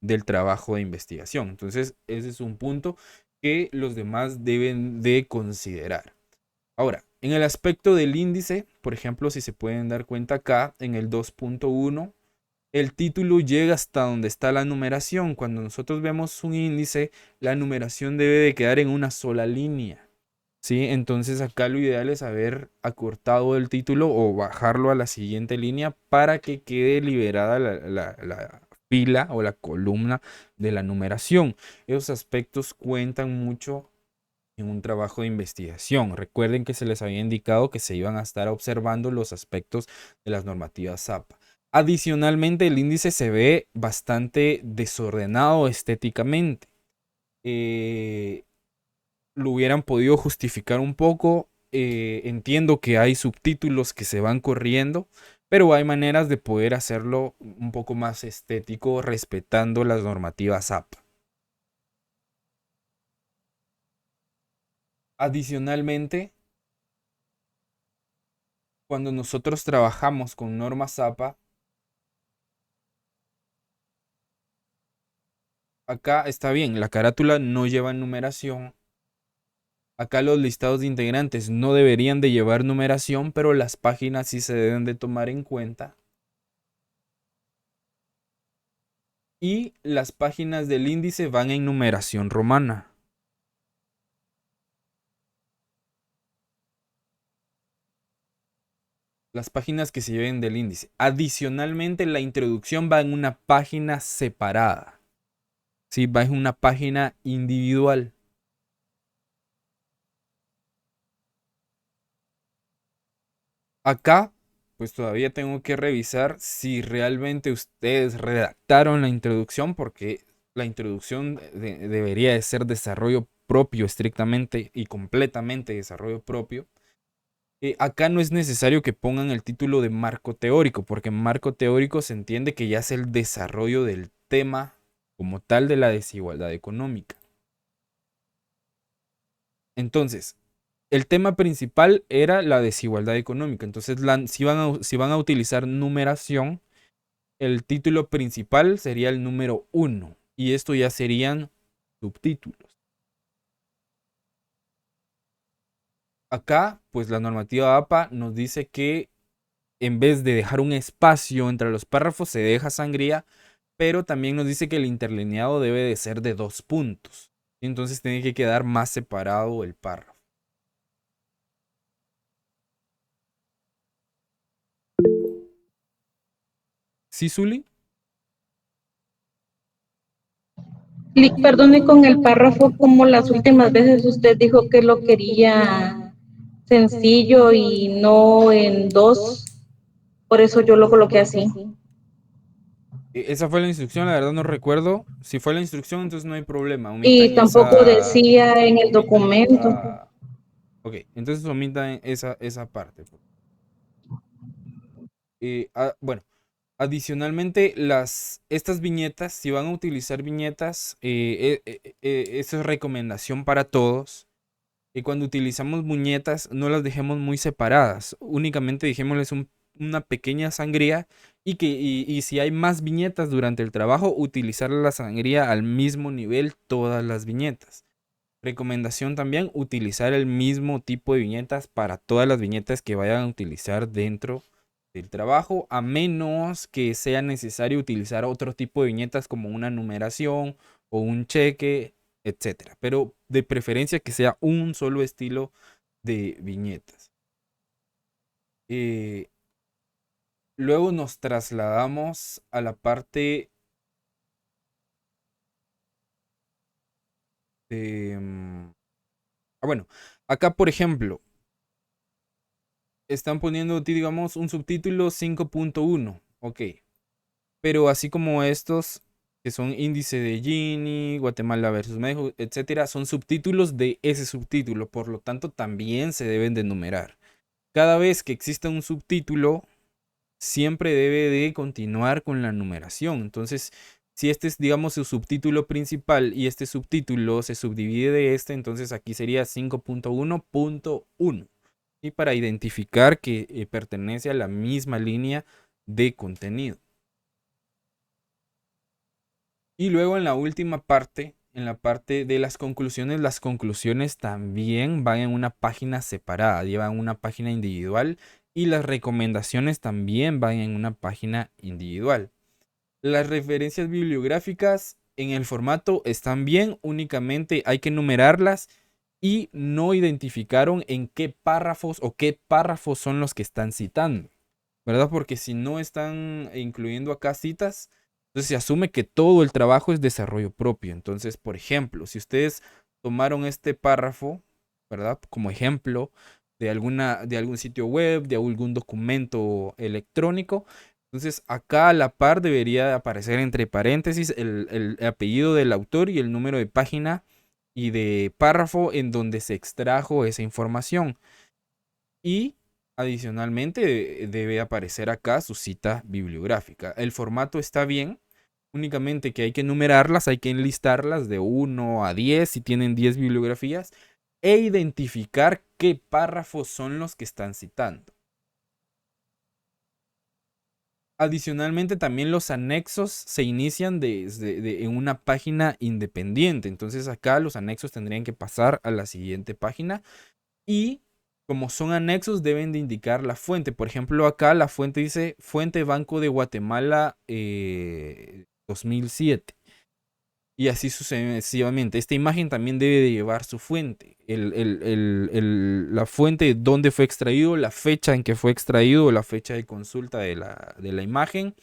del trabajo de investigación. Entonces, ese es un punto que los demás deben de considerar. Ahora, en el aspecto del índice, por ejemplo, si se pueden dar cuenta acá, en el 2.1, el título llega hasta donde está la numeración. Cuando nosotros vemos un índice, la numeración debe de quedar en una sola línea. ¿Sí? Entonces acá lo ideal es haber acortado el título o bajarlo a la siguiente línea para que quede liberada la fila o la columna de la numeración. Esos aspectos cuentan mucho en un trabajo de investigación. Recuerden que se les había indicado que se iban a estar observando los aspectos de las normativas ZAPA. Adicionalmente, el índice se ve bastante desordenado estéticamente. Lo hubieran podido justificar un poco. Entiendo que hay subtítulos que se van corriendo, pero hay maneras de poder hacerlo un poco más estético respetando las normativas ZAPA. Adicionalmente, cuando nosotros trabajamos con normas ZAPA, acá está bien, la carátula no lleva numeración. Acá los listados de integrantes no deberían de llevar numeración, pero las páginas sí se deben de tomar en cuenta. Y las páginas del índice van en numeración romana. Las páginas que se lleven del índice. Adicionalmente, la introducción va en una página separada. Sí, va en una página individual. Acá, pues todavía tengo que revisar si realmente ustedes redactaron la introducción, porque la introducción debería de ser desarrollo propio, estrictamente y completamente desarrollo propio. Acá no es necesario que pongan el título de marco teórico, porque en marco teórico se entiende que ya es el desarrollo del tema como tal de la desigualdad económica. Entonces, el tema principal era la desigualdad económica. Entonces, si van a utilizar numeración, el título principal sería el número 1. Y esto ya serían subtítulos. Acá, pues la normativa APA nos dice que en vez de dejar un espacio entre los párrafos, se deja sangría, pero también nos dice que el interlineado debe de ser de 2 puntos. Entonces tiene que quedar más separado el párrafo. ¿Sí, Zuli? Perdone con el párrafo, como las últimas veces usted dijo que lo quería sencillo y no en dos, por eso yo lo coloqué así. Esa fue la instrucción, la verdad no recuerdo. Si fue la instrucción, entonces no hay problema. Y tampoco decía en el documento. Ok, entonces omitan esa parte. Bueno, adicionalmente, estas viñetas, si van a utilizar viñetas, esa es recomendación para todos. Y cuando utilizamos viñetas, no las dejemos muy separadas. Únicamente dejémosles una pequeña sangría y si hay más viñetas durante el trabajo, utilizar la sangría al mismo nivel todas las viñetas. Recomendación también, utilizar el mismo tipo de viñetas para todas las viñetas que vayan a utilizar dentro del trabajo, a menos que sea necesario utilizar otro tipo de viñetas como una numeración o un cheque, etcétera. Pero de preferencia que sea un solo estilo de viñetas. Luego nos trasladamos a la parte de... bueno, acá por ejemplo, están poniendo, digamos, un subtítulo 5.1, ok. Pero así como estos, que son índice de Gini, Guatemala versus México, etcétera, son subtítulos de ese subtítulo, por lo tanto también se deben de numerar. Cada vez que exista un subtítulo, siempre debe de continuar con la numeración. Entonces, si este es, digamos, su subtítulo principal y este subtítulo se subdivide de este, entonces aquí sería 5.1.1. Y para identificar que pertenece a la misma línea de contenido. Y luego en la última parte, en la parte de las conclusiones también van en una página separada, llevan una página individual y las recomendaciones también van en una página individual. Las referencias bibliográficas en el formato están bien, únicamente hay que numerarlas y no identificaron en qué párrafos o qué párrafos son los que están citando, ¿verdad? Porque si no están incluyendo acá citas, entonces se asume que todo el trabajo es desarrollo propio. Entonces, por ejemplo, si ustedes tomaron este párrafo, ¿verdad? Como ejemplo de algún sitio web, de algún documento electrónico, entonces acá a la par debería aparecer entre paréntesis el apellido del autor y el número de página y de párrafo en donde se extrajo esa información. Y adicionalmente debe aparecer acá su cita bibliográfica. El formato está bien, únicamente que hay que numerarlas, hay que enlistarlas de 1 a 10 si tienen 10 bibliografías e identificar qué párrafos son los que están citando. Adicionalmente también los anexos se inician en una página independiente. Entonces acá los anexos tendrían que pasar a la siguiente página y como son anexos deben de indicar la fuente. Por ejemplo acá la fuente dice Fuente Banco de Guatemala 2007. Y así sucesivamente. Esta imagen también debe de llevar su fuente. La fuente de dónde fue extraído, la fecha en que fue extraído, la fecha de consulta de la imagen.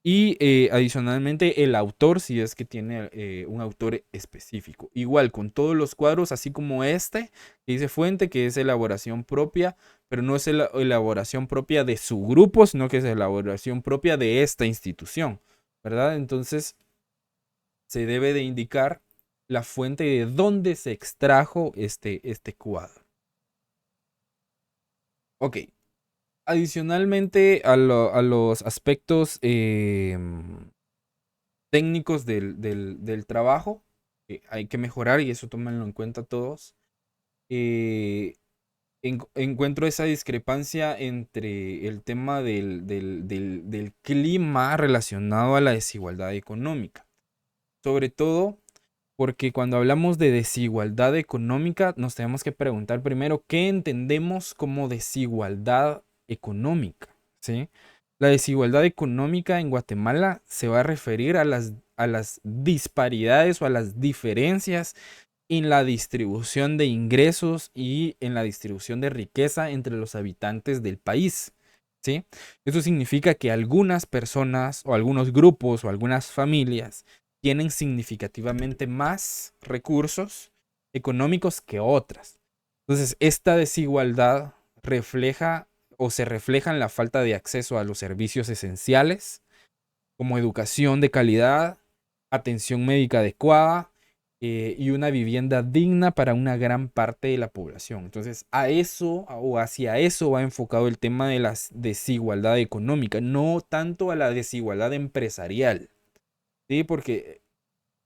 Y adicionalmente el autor, si es que tiene un autor específico. Igual con todos los cuadros, así como este, que dice fuente, que es elaboración propia, pero no es elaboración propia de su grupo, sino que es elaboración propia de esta institución, ¿verdad? Entonces se debe de indicar la fuente de dónde se extrajo este cuadro. Ok. Adicionalmente a los aspectos técnicos del trabajo, hay que mejorar y eso tómenlo en cuenta todos. Encuentro esa discrepancia entre el tema del clima relacionado a la desigualdad económica. Sobre todo porque cuando hablamos de desigualdad económica nos tenemos que preguntar primero qué entendemos como desigualdad económica, ¿sí? La desigualdad económica en Guatemala se va a referir a las disparidades o a las diferencias en la distribución de ingresos y en la distribución de riqueza entre los habitantes del país, ¿sí? Eso significa que algunas personas o algunos grupos o algunas familias tienen significativamente más recursos económicos que otras. Entonces, esta desigualdad refleja o se refleja en la falta de acceso a los servicios esenciales, como educación de calidad, atención médica adecuada y una vivienda digna para una gran parte de la población. Entonces, a eso o hacia eso va enfocado el tema de la desigualdad económica, no tanto a la desigualdad empresarial, ¿sí? Porque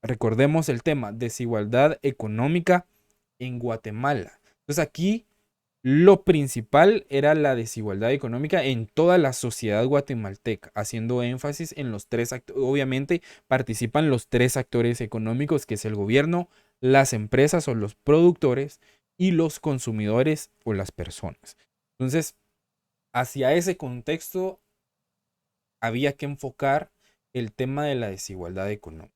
recordemos el tema, desigualdad económica en Guatemala. Entonces, aquí lo principal era la desigualdad económica en toda la sociedad guatemalteca, haciendo énfasis en los tres actores. Obviamente participan los tres actores económicos, que es el gobierno, las empresas o los productores y los consumidores o las personas. Entonces, hacia ese contexto había que enfocar el tema de la desigualdad económica.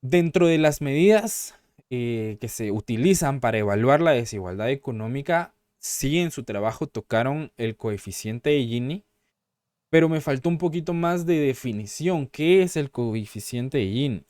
Dentro de las medidas que se utilizan para evaluar la desigualdad económica, sí en su trabajo tocaron el coeficiente de Gini, pero me faltó un poquito más de definición. ¿Qué es el coeficiente de Gini?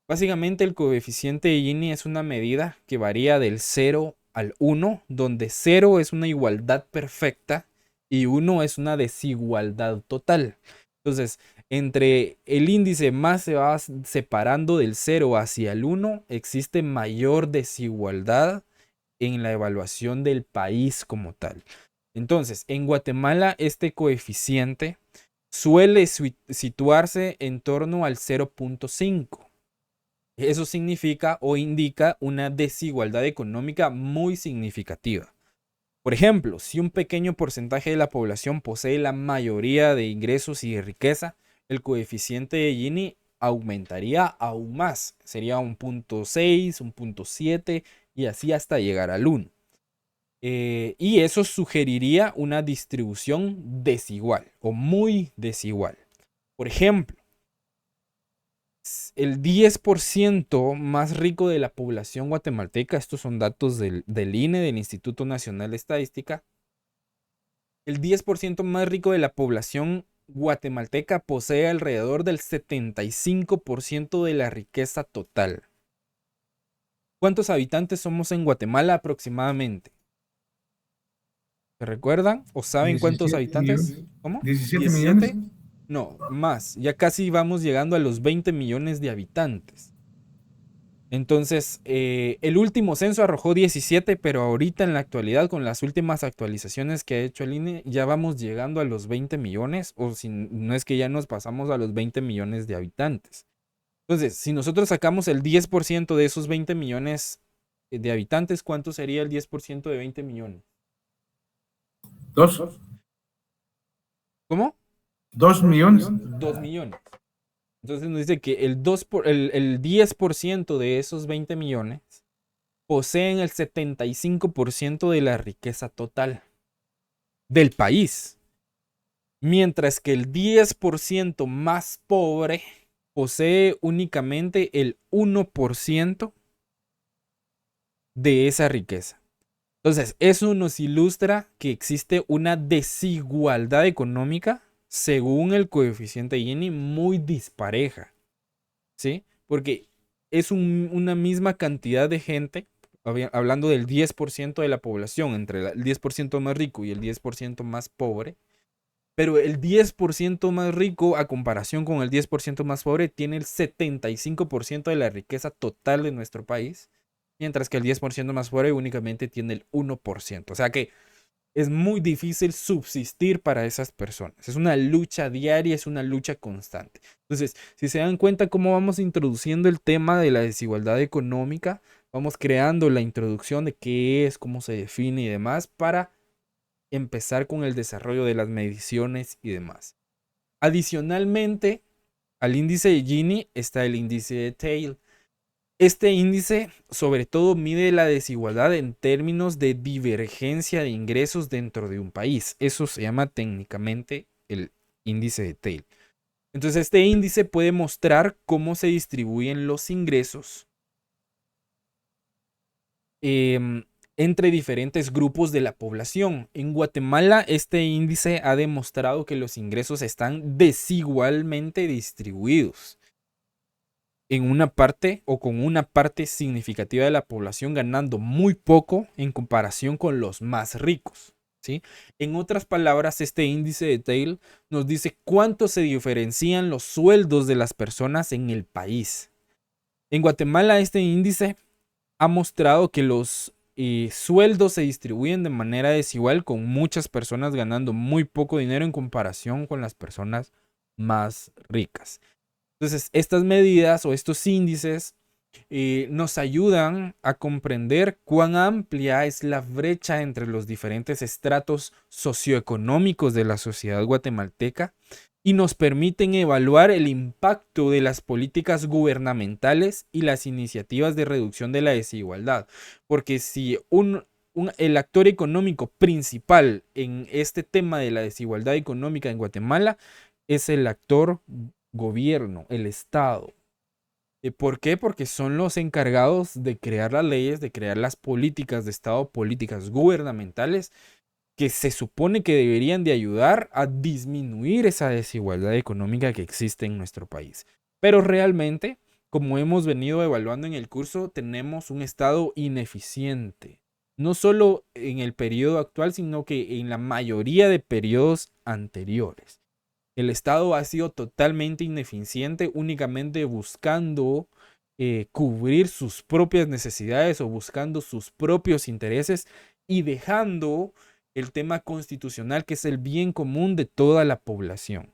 Básicamente el coeficiente de Gini es una medida que varía del 0 al 1, donde 0 es una igualdad perfecta y 1 es una desigualdad total. Entonces, entre el índice más se va separando del 0 hacia el 1, existe mayor desigualdad en la evaluación del país como tal. Entonces, en Guatemala este coeficiente suele situarse en torno al 0.5. Eso significa o indica una desigualdad económica muy significativa. Por ejemplo, si un pequeño porcentaje de la población posee la mayoría de ingresos y de riqueza, el coeficiente de Gini aumentaría aún más. Sería un 0.6, un 0.7 y así hasta llegar al 1. Y eso sugeriría una distribución desigual o muy desigual. Por ejemplo, el 10% más rico de la población guatemalteca, estos son datos del INE, del Instituto Nacional de Estadística, el 10% más rico de la población guatemalteca posee alrededor del 75% de la riqueza total. ¿Cuántos habitantes somos en Guatemala aproximadamente? ¿Se recuerdan o saben cuántos habitantes? Millones. ¿Cómo? 17 millones. No, más. Ya casi vamos llegando a los 20 millones de habitantes. Entonces, el último censo arrojó 17, pero ahorita en la actualidad, con las últimas actualizaciones que ha hecho el INE, ya vamos llegando a los 20 millones, o si no es que ya nos pasamos a los 20 millones de habitantes. Entonces, si nosotros sacamos el 10% de esos 20 millones de habitantes, ¿cuánto sería el 10% de 20 millones? 2. ¿Cómo? 2 millones. 2 millones. Entonces nos dice que el 10% de esos 20 millones poseen el 75% de la riqueza total del país. Mientras que el 10% más pobre posee únicamente el 1% de esa riqueza. Entonces, eso nos ilustra que existe una desigualdad económica según el coeficiente Gini muy dispareja, ¿sí? Porque es una misma cantidad de gente, hablando del 10% de la población, entre el 10% más rico y el 10% más pobre, pero el 10% más rico a comparación con el 10% más pobre tiene el 75% de la riqueza total de nuestro país, mientras que el 10% más pobre únicamente tiene el 1%. O sea que es muy difícil subsistir para esas personas. Es una lucha diaria, es una lucha constante. Entonces, si se dan cuenta cómo vamos introduciendo el tema de la desigualdad económica, vamos creando la introducción de qué es, cómo se define y demás, para empezar con el desarrollo de las mediciones y demás. Adicionalmente, al índice de Gini está el índice de Theil. Este índice sobre todo mide la desigualdad en términos de divergencia de ingresos dentro de un país. Eso se llama técnicamente el índice de Theil. Entonces este índice puede mostrar cómo se distribuyen los ingresos entre diferentes grupos de la población. En Guatemala este índice ha demostrado que los ingresos están desigualmente distribuidos. en una parte o con una parte significativa de la población ganando muy poco en comparación con los más ricos, ¿sí? En otras palabras, este índice de Thiel nos dice cuánto se diferencian los sueldos de las personas en el país. En Guatemala, este índice ha mostrado que los sueldos se distribuyen de manera desigual, con muchas personas ganando muy poco dinero en comparación con las personas más ricas. Entonces, estas medidas o estos índices nos ayudan a comprender cuán amplia es la brecha entre los diferentes estratos socioeconómicos de la sociedad guatemalteca y nos permiten evaluar el impacto de las políticas gubernamentales y las iniciativas de reducción de la desigualdad. Porque si el actor económico principal en este tema de la desigualdad económica en Guatemala es el actor gobierno, el Estado. ¿Por qué? Porque son los encargados de crear las leyes, de crear las políticas de Estado, políticas gubernamentales que se supone que deberían de ayudar a disminuir esa desigualdad económica que existe en nuestro país. Pero realmente, como hemos venido evaluando en el curso, tenemos un Estado ineficiente. No solo en el periodo actual, sino que en la mayoría de periodos anteriores. El Estado ha sido totalmente ineficiente, únicamente buscando cubrir sus propias necesidades o buscando sus propios intereses y dejando el tema constitucional, que es el bien común de toda la población.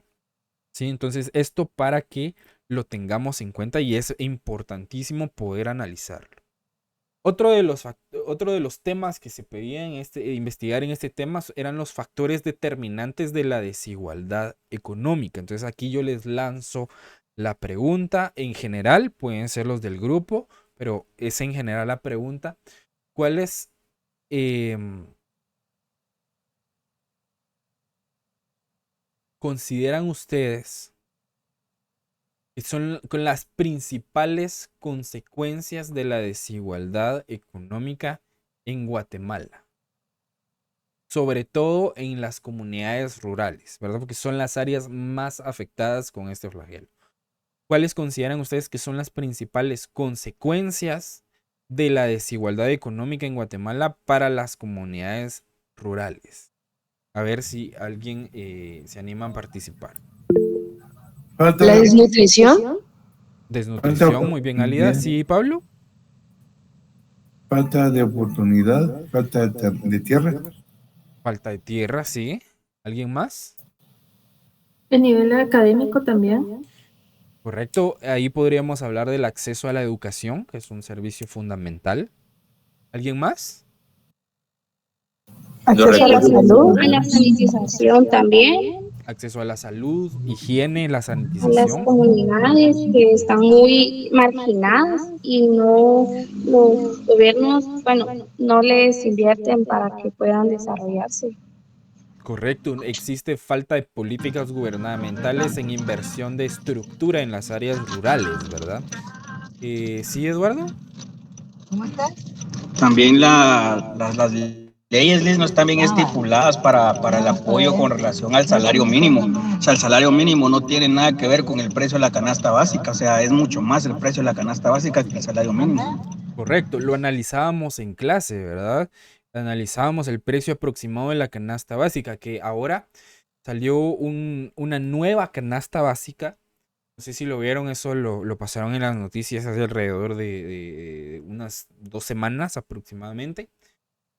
¿Sí? Entonces, esto para que lo tengamos en cuenta y es importantísimo poder analizarlo. Otro de los temas que se pedían investigar en este tema eran los factores determinantes de la desigualdad económica. Entonces aquí yo les lanzo la pregunta. En general, pueden ser los del grupo, pero es en general la pregunta. ¿Cuáles consideran ustedes que son con las principales consecuencias de la desigualdad económica en Guatemala? Sobre todo en las comunidades rurales, ¿verdad? Porque son las áreas más afectadas con este flagelo. ¿Cuáles consideran ustedes que son las principales consecuencias de la desigualdad económica en Guatemala para las comunidades rurales? A ver si alguien se anima a participar. La desnutrición. Desnutrición, muy bien, Alida. Sí, Pablo. Falta de oportunidad, falta de tierra. Falta de tierra, sí. ¿Alguien más? El nivel académico también. Correcto. Ahí podríamos hablar del acceso a la educación, que es un servicio fundamental. ¿Alguien más? Acceso a la salud. A la sanitización también. Acceso a la salud, higiene, la A las sanitización. comunidades que están muy marginadas y no, los gobiernos, bueno, no les invierten para que puedan desarrollarse. Correcto. Existe falta de políticas gubernamentales en inversión de estructura en las áreas rurales, ¿verdad? ¿Sí, Eduardo? También las leyes, Liz, no están bien estipuladas para el apoyo con relación al salario mínimo. O sea, el salario mínimo no tiene nada que ver con el precio de la canasta básica. O sea, es mucho más el precio de la canasta básica que el salario mínimo. Correcto. Lo analizábamos en clase, ¿verdad? Analizábamos el precio aproximado de la canasta básica, que ahora salió una nueva canasta básica. No sé si lo vieron, eso lo pasaron en las noticias hace alrededor de unas 2 semanas aproximadamente.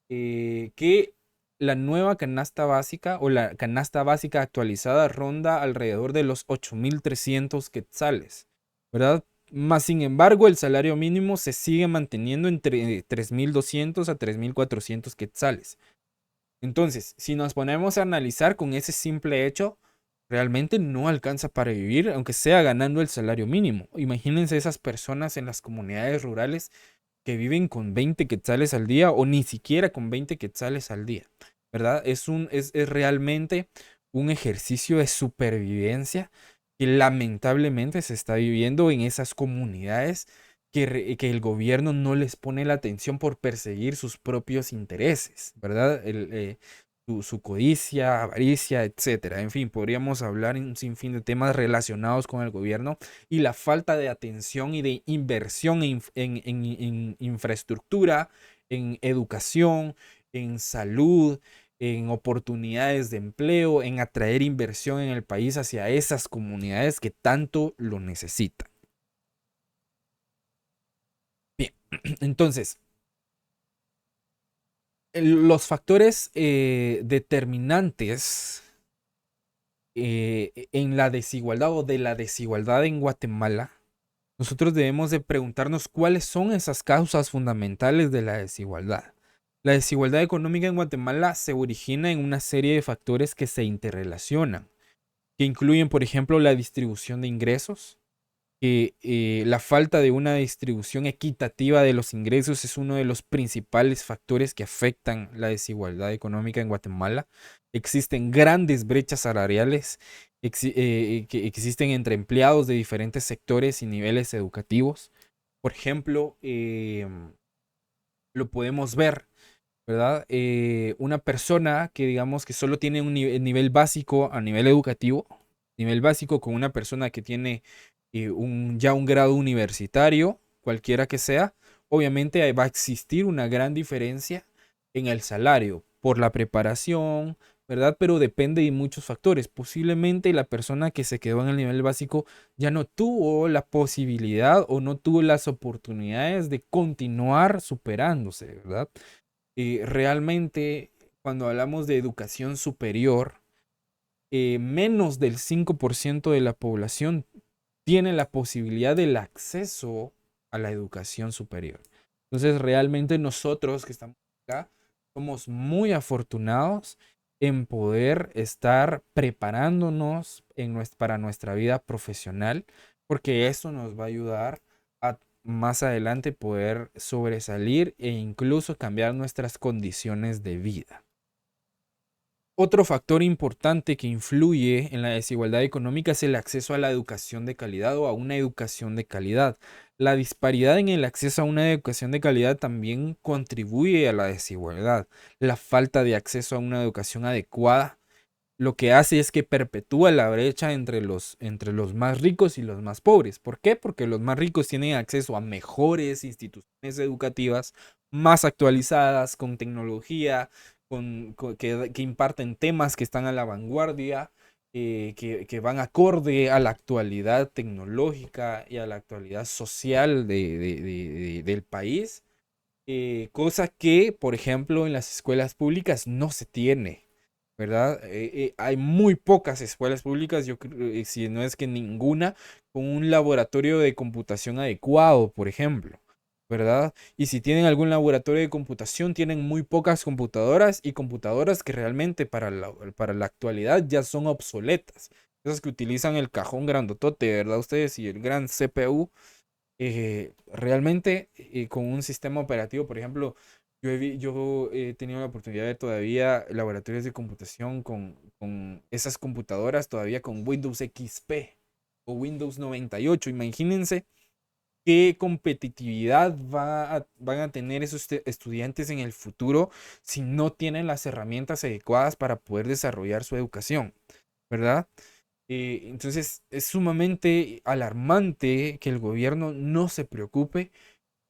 Que la nueva canasta básica o la canasta básica actualizada ronda alrededor de los 8.300 quetzales, ¿verdad? Más sin embargo, el salario mínimo se sigue manteniendo entre 3.200 a 3.400 quetzales. Entonces, si nos ponemos a analizar con ese simple hecho, realmente no alcanza para vivir, aunque sea ganando el salario mínimo. Imagínense esas personas en las comunidades rurales que viven con 20 quetzales al día o ni siquiera con 20 quetzales al día, ¿verdad? Es realmente un ejercicio de supervivencia que lamentablemente se está viviendo en esas comunidades que el gobierno no les pone la atención por perseguir sus propios intereses, ¿verdad? su codicia, avaricia, etcétera. En fin, podríamos hablar en un sinfín de temas relacionados con el gobierno y la falta de atención y de inversión en infraestructura, en educación, en salud, en oportunidades de empleo, en atraer inversión en el país hacia esas comunidades que tanto lo necesitan. Bien, entonces, los factores determinantes en la desigualdad o de la desigualdad en Guatemala, nosotros debemos de preguntarnos cuáles son esas causas fundamentales de la desigualdad. La desigualdad económica en Guatemala se origina en una serie de factores que se interrelacionan, que incluyen, por ejemplo, la distribución de ingresos, que la falta de una distribución equitativa de los ingresos es uno de los principales factores que afectan la desigualdad económica en Guatemala. Existen grandes brechas salariales que existen entre empleados de diferentes sectores y niveles educativos. Por ejemplo, lo podemos ver, ¿verdad? Una persona que digamos que solo tiene un nivel básico a nivel educativo, nivel básico con una persona que tiene ya un grado universitario, cualquiera que sea, obviamente va a existir una gran diferencia en el salario por la preparación, ¿verdad? Pero depende de muchos factores. Posiblemente la persona que se quedó en el nivel básico ya no tuvo la posibilidad o no tuvo las oportunidades de continuar superándose, ¿verdad? Realmente, cuando hablamos de educación superior, menos del 5% de la población tiene la posibilidad del acceso a la educación superior. Entonces, realmente nosotros que estamos acá somos muy afortunados en poder estar preparándonos para nuestra vida profesional, porque eso nos va a ayudar a más adelante poder sobresalir e incluso cambiar nuestras condiciones de vida. Otro factor importante que influye en la desigualdad económica es el acceso a la educación de calidad o a una educación de calidad. La disparidad en el acceso a una educación de calidad también contribuye a la desigualdad. La falta de acceso a una educación adecuada lo que hace es que perpetúa la brecha entre los más ricos y los más pobres. ¿Por qué? Porque los más ricos tienen acceso a mejores instituciones educativas, más actualizadas, con tecnología, que imparten temas que están a la vanguardia, que van acorde a la actualidad tecnológica y a la actualidad social del país. Cosa que, por ejemplo, en las escuelas públicas no se tiene, ¿verdad? Hay muy pocas escuelas públicas, yo creo, si no es que ninguna, con un laboratorio de computación adecuado, por ejemplo, ¿verdad? Y si tienen algún laboratorio de computación, tienen muy pocas computadoras y computadoras que realmente para la actualidad ya son obsoletas. Esas que utilizan el cajón grandotote, ¿verdad? Ustedes y el gran CPU. Realmente con un sistema operativo, por ejemplo, yo he tenido la oportunidad de ver todavía laboratorios de computación con esas computadoras todavía con Windows XP o Windows 98. Imagínense qué competitividad van a tener esos estudiantes en el futuro si no tienen las herramientas adecuadas para poder desarrollar su educación, ¿verdad? Entonces es sumamente alarmante que el gobierno no se preocupe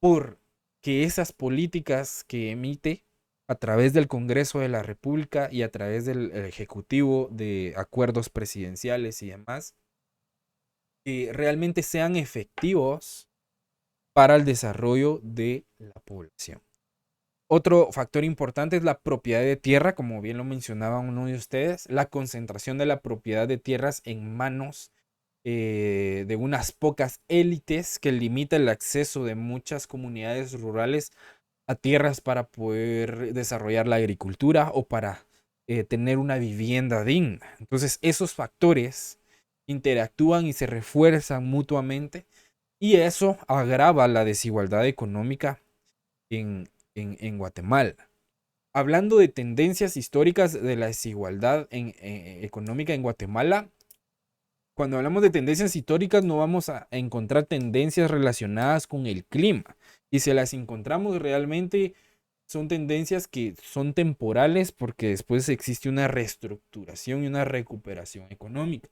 por que esas políticas que emite a través del Congreso de la República y a través del Ejecutivo de acuerdos presidenciales y demás, realmente sean efectivos para el desarrollo de la población. Otro factor importante es la propiedad de tierra, como bien lo mencionaba uno de ustedes, la concentración de la propiedad de tierras en manos de unas pocas élites que limita el acceso de muchas comunidades rurales a tierras para poder desarrollar la agricultura o para tener una vivienda digna. Entonces esos factores interactúan y se refuerzan mutuamente y eso agrava la desigualdad económica en Guatemala. Hablando de tendencias históricas de la desigualdad económica en Guatemala, cuando hablamos de tendencias históricas no vamos a encontrar tendencias relacionadas con el clima. Y si las encontramos realmente son tendencias que son temporales porque después existe una reestructuración y una recuperación económica.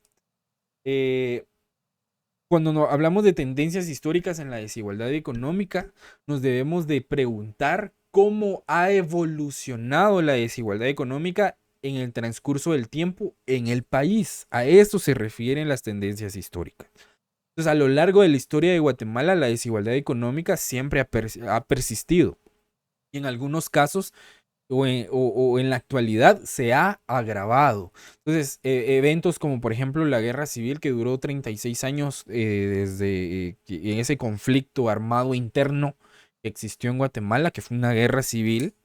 Cuando hablamos de tendencias históricas en la desigualdad económica, nos debemos de preguntar cómo ha evolucionado la desigualdad económica en el transcurso del tiempo en el país. A eso se refieren las tendencias históricas. Entonces, a lo largo de la historia de Guatemala, la desigualdad económica siempre ha persistido. Y en algunos casos, o en la actualidad, se ha agravado. Entonces, eventos como por ejemplo la guerra civil, que duró 36 años desde en ese conflicto armado interno que existió en Guatemala, que fue una guerra civil,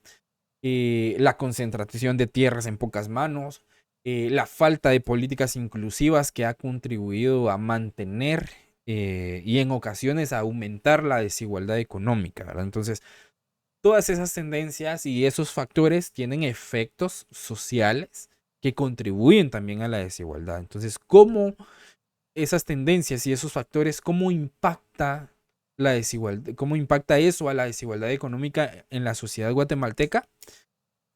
la concentración de tierras en pocas manos, la falta de políticas inclusivas que ha contribuido a mantener y en ocasiones a aumentar la desigualdad económica, ¿verdad? Entonces, todas esas tendencias y esos factores tienen efectos sociales que contribuyen también a la desigualdad. Entonces, ¿cómo esas tendencias y esos factores, cómo impacta la desigualdad, cómo impacta eso a la desigualdad económica en la sociedad guatemalteca?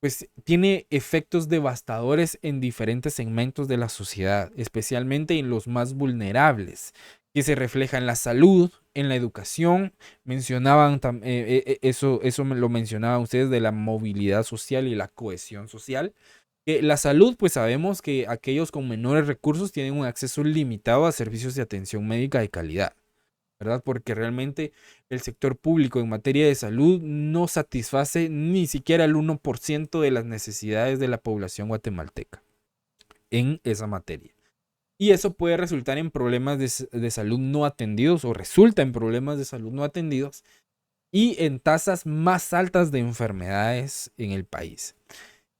Pues tiene efectos devastadores en diferentes segmentos de la sociedad, especialmente en los más vulnerables, que se refleja en la salud, en la educación. Mencionaban eso lo mencionaban ustedes de la movilidad social y la cohesión social. La salud, pues sabemos que aquellos con menores recursos tienen un acceso limitado a servicios de atención médica de calidad, ¿verdad? Porque realmente el sector público en materia de salud no satisface ni siquiera el 1% de las necesidades de la población guatemalteca en esa materia. Y eso puede resultar en problemas de salud no atendidos, o resulta en problemas de salud no atendidos y en tasas más altas de enfermedades en el país.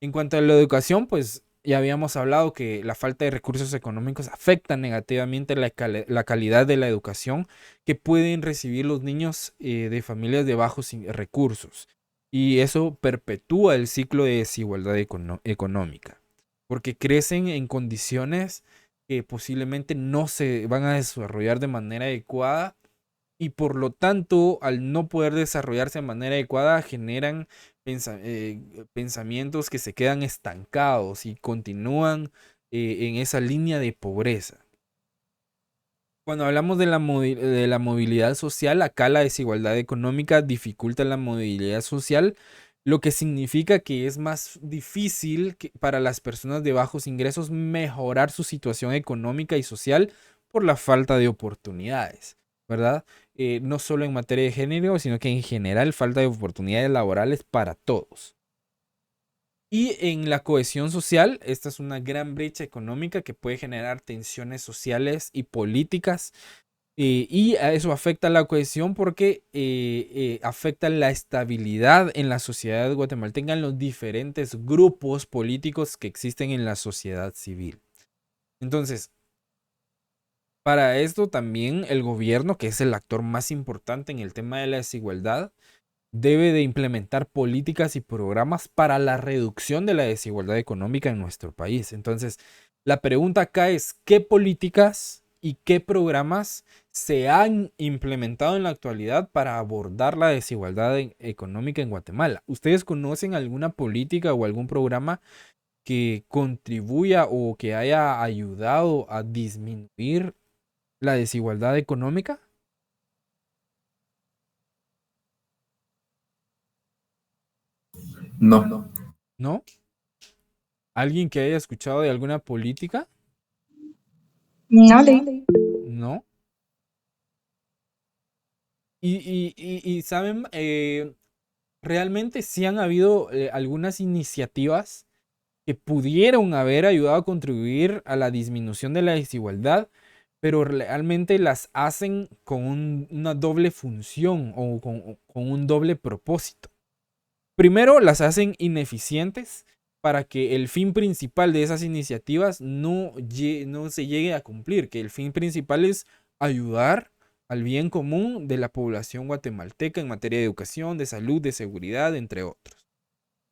En cuanto a la educación, pues ya habíamos hablado que la falta de recursos económicos afecta negativamente la calidad de la educación que pueden recibir los niños de familias de bajos recursos. Y eso perpetúa el ciclo de desigualdad económica, porque crecen en condiciones que posiblemente no se van a desarrollar de manera adecuada y por lo tanto, al no poder desarrollarse de manera adecuada, generan pensamientos que se quedan estancados y continúan en esa línea de pobreza. Cuando hablamos de la movilidad social, acá la desigualdad económica dificulta la movilidad social, lo que significa que es más difícil para las personas de bajos ingresos mejorar su situación económica y social por la falta de oportunidades, ¿verdad? No solo en materia de género, sino que en general falta de oportunidades laborales para todos. Y en la cohesión social, esta es una gran brecha económica que puede generar tensiones sociales y políticas. Y a eso afecta la cohesión porque afecta la estabilidad en la sociedad guatemalteca, en los diferentes grupos políticos que existen en la sociedad civil. Entonces, para esto también el gobierno, que es el actor más importante en el tema de la desigualdad, debe de implementar políticas y programas para la reducción de la desigualdad económica en nuestro país. Entonces, la pregunta acá es, ¿qué políticas y qué programas se han implementado en la actualidad para abordar la desigualdad económica en Guatemala? ¿Ustedes conocen alguna política o algún programa que contribuya o que haya ayudado a disminuir la desigualdad económica? No. ¿No? ¿Alguien que haya escuchado de alguna política? No leí. ¿No? Y saben, realmente sí han habido algunas iniciativas que pudieron haber ayudado a contribuir a la disminución de la desigualdad, pero realmente las hacen con una doble función o con un doble propósito. Primero, las hacen ineficientes para que el fin principal de esas iniciativas no se llegue a cumplir, que el fin principal es ayudar al bien común de la población guatemalteca en materia de educación, de salud, de seguridad, entre otros.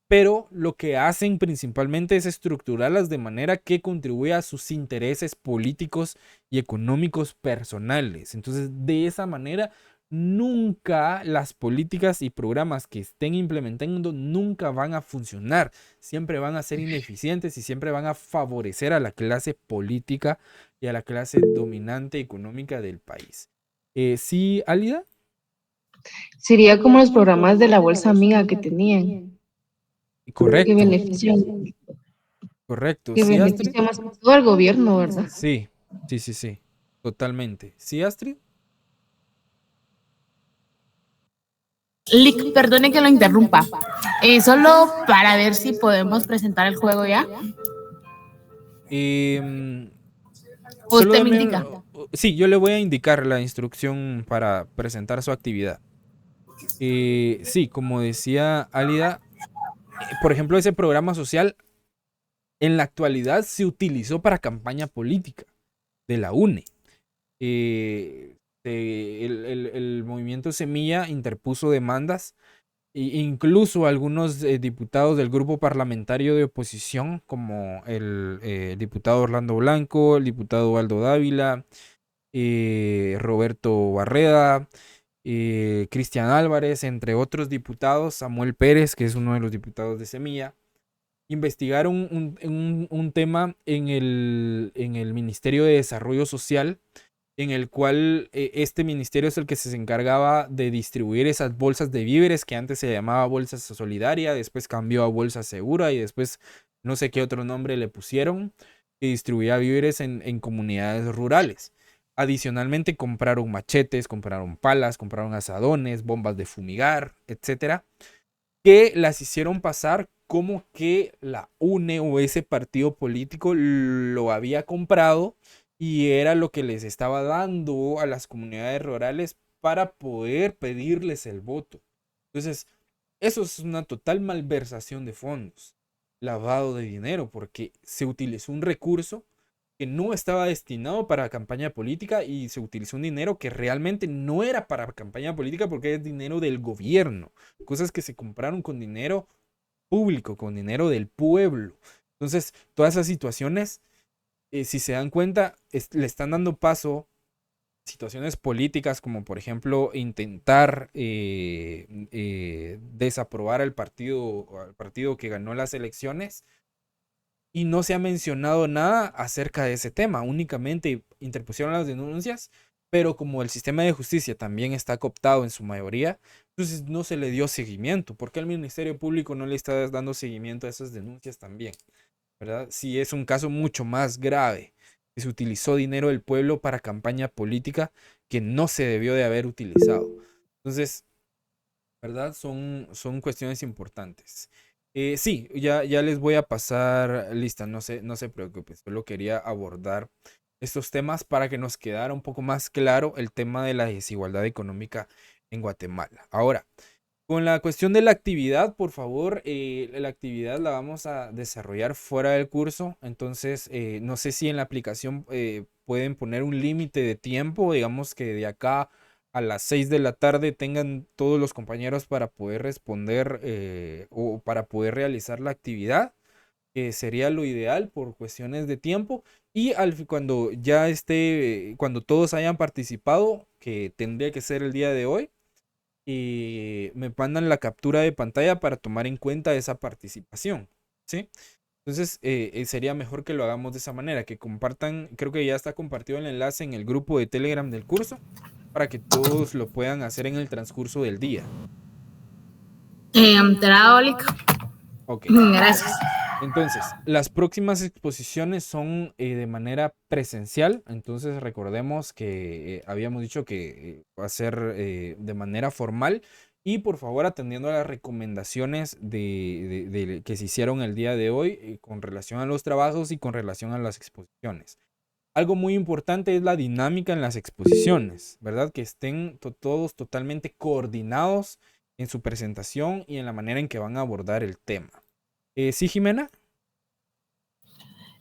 Pero lo que hacen principalmente es estructurarlas de manera que contribuya a sus intereses políticos y económicos personales. Entonces, de esa manera nunca las políticas y programas que estén implementando nunca van a funcionar. Siempre van a ser ineficientes y siempre van a favorecer a la clase política y a la clase dominante económica del país. ¿Sí, Álida? Sería como los programas de la Bolsa Amiga que tenían, que Correcto, benefician, correcto. que ¿Sí, Astrid? benefician más que todo al gobierno, ¿verdad? Sí, totalmente. ¿Sí, Astrid? Lick, perdone que lo interrumpa. Solo para ver si podemos presentar el juego ya. Solo Usted me dame indica. Sí, yo le voy a indicar la instrucción para presentar su actividad. Sí, como decía Álida, por ejemplo, ese programa social en la actualidad se utilizó para campaña política de la UNE. El movimiento Semilla interpuso demandas e incluso algunos diputados del grupo parlamentario de oposición, como el diputado Orlando Blanco, el diputado Aldo Dávila, Roberto Barreda, Cristian Álvarez, entre otros diputados, Samuel Pérez, que es uno de los diputados de Semilla, investigaron un tema en el Ministerio de Desarrollo Social, en el cual este ministerio es el que se encargaba de distribuir esas bolsas de víveres que antes se llamaba Bolsa Solidaria, después cambió a Bolsa Segura y después no sé qué otro nombre le pusieron, que distribuía víveres en comunidades rurales. Adicionalmente compraron machetes, compraron palas, compraron asadones, bombas de fumigar, etcétera, que las hicieron pasar como que la UNE o ese partido político lo había comprado y era lo que les estaba dando a las comunidades rurales para poder pedirles el voto. Entonces, eso es una total malversación de fondos, lavado de dinero, porque se utilizó un recurso que no estaba destinado para campaña política y se utilizó un dinero que realmente no era para campaña política porque es dinero del gobierno, cosas que se compraron con dinero público, con dinero del pueblo. Entonces, todas esas situaciones, si se dan cuenta, le están dando paso a situaciones políticas como por ejemplo intentar desaprobar al partido que ganó las elecciones. Y no se ha mencionado nada acerca de ese tema, únicamente interpusieron las denuncias, pero como el sistema de justicia también está cooptado en su mayoría, entonces no se le dio seguimiento. ¿Por qué el Ministerio Público no le está dando seguimiento a esas denuncias también? ¿Verdad? Si es un caso mucho más grave, que se utilizó dinero del pueblo para campaña política que no se debió de haber utilizado. Entonces, ¿verdad? Son cuestiones importantes. Sí, ya les voy a pasar lista, no se preocupe, solo quería abordar estos temas para que nos quedara un poco más claro el tema de la desigualdad económica en Guatemala. Ahora, con la cuestión de la actividad, por favor, la actividad la vamos a desarrollar fuera del curso, entonces no sé si en la aplicación pueden poner un límite de tiempo, digamos que de acá a las 6 de la tarde tengan todos los compañeros para poder responder o para poder realizar la actividad, que sería lo ideal por cuestiones de tiempo. Y cuando ya cuando todos hayan participado, que tendría que ser el día de hoy, me mandan la captura de pantalla para tomar en cuenta esa participación, ¿sí? Entonces sería mejor que lo hagamos de esa manera, que compartan, creo que ya está compartido el enlace en el grupo de Telegram del curso, para que todos lo puedan hacer en el transcurso del día. Ok. Gracias. Entonces, las próximas exposiciones son de manera presencial. Entonces, recordemos que habíamos dicho que va a ser de manera formal. Y por favor, atendiendo a las recomendaciones que se hicieron el día de hoy con relación a los trabajos y con relación a las exposiciones. Algo muy importante es la dinámica en las exposiciones, ¿verdad? Que estén todos totalmente coordinados en su presentación y en la manera en que van a abordar el tema. ¿Sí, Jimena?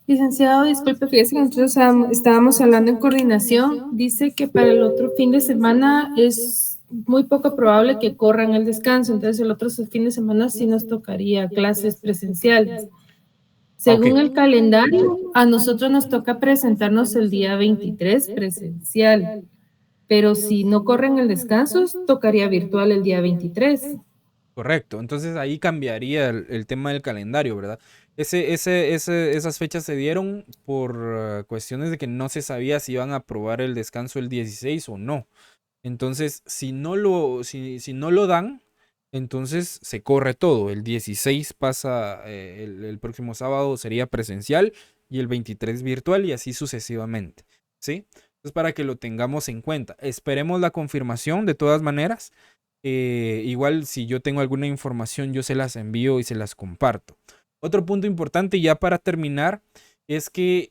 Licenciado, disculpe, fíjese que nosotros estábamos hablando en coordinación. Dice que para el otro fin de semana es muy poco probable que corran el descanso, entonces el otro fin de semana sí nos tocaría clases presenciales. Según el calendario, a nosotros nos toca presentarnos el día 23 presencial. pero si no corren el descanso, tocaría virtual el día 23. Correcto, entonces ahí cambiaría el tema del calendario, ¿verdad? Esas fechas se dieron por cuestiones de que no se sabía si iban a aprobar el descanso el 16 o no. Entonces, si no lo dan, entonces se corre todo. El 16 pasa, el próximo sábado sería presencial y el 23 virtual y así sucesivamente, ¿sí? Entonces, para que lo tengamos en cuenta. Esperemos la confirmación de todas maneras. Igual si yo tengo alguna información, yo se las envío y se las comparto. Otro punto importante ya para terminar es que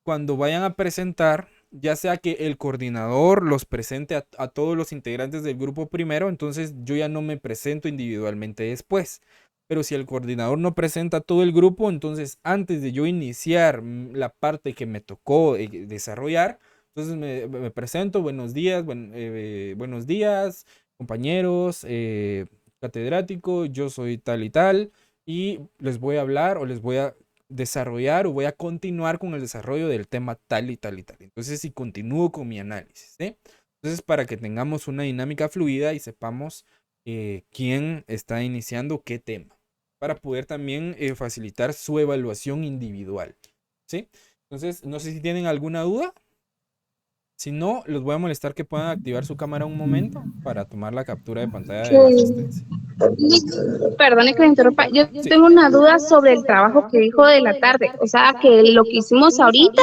cuando vayan a presentar, ya sea que el coordinador los presente a todos los integrantes del grupo primero, entonces yo ya no me presento individualmente después. Pero si el coordinador no presenta a todo el grupo, entonces antes de yo iniciar la parte que me tocó desarrollar, entonces me presento, buenos días, buenos días, compañeros, catedrático, yo soy tal y tal, y les voy a hablar o les voy a desarrollar o voy a continuar con el desarrollo del tema tal y tal y tal. Entonces, si continúo con mi análisis, ¿sí? Entonces, para que tengamos una dinámica fluida y sepamos quién está iniciando qué tema, para poder también facilitar su evaluación individual, ¿sí? Entonces, no sé si tienen alguna duda. Si no, los voy a molestar que puedan activar su cámara un momento para tomar la captura de pantalla de la asistencia. Perdone que me interrumpa, yo Sí. tengo una duda sobre el trabajo que dijo de la tarde, o sea, que lo que hicimos ahorita,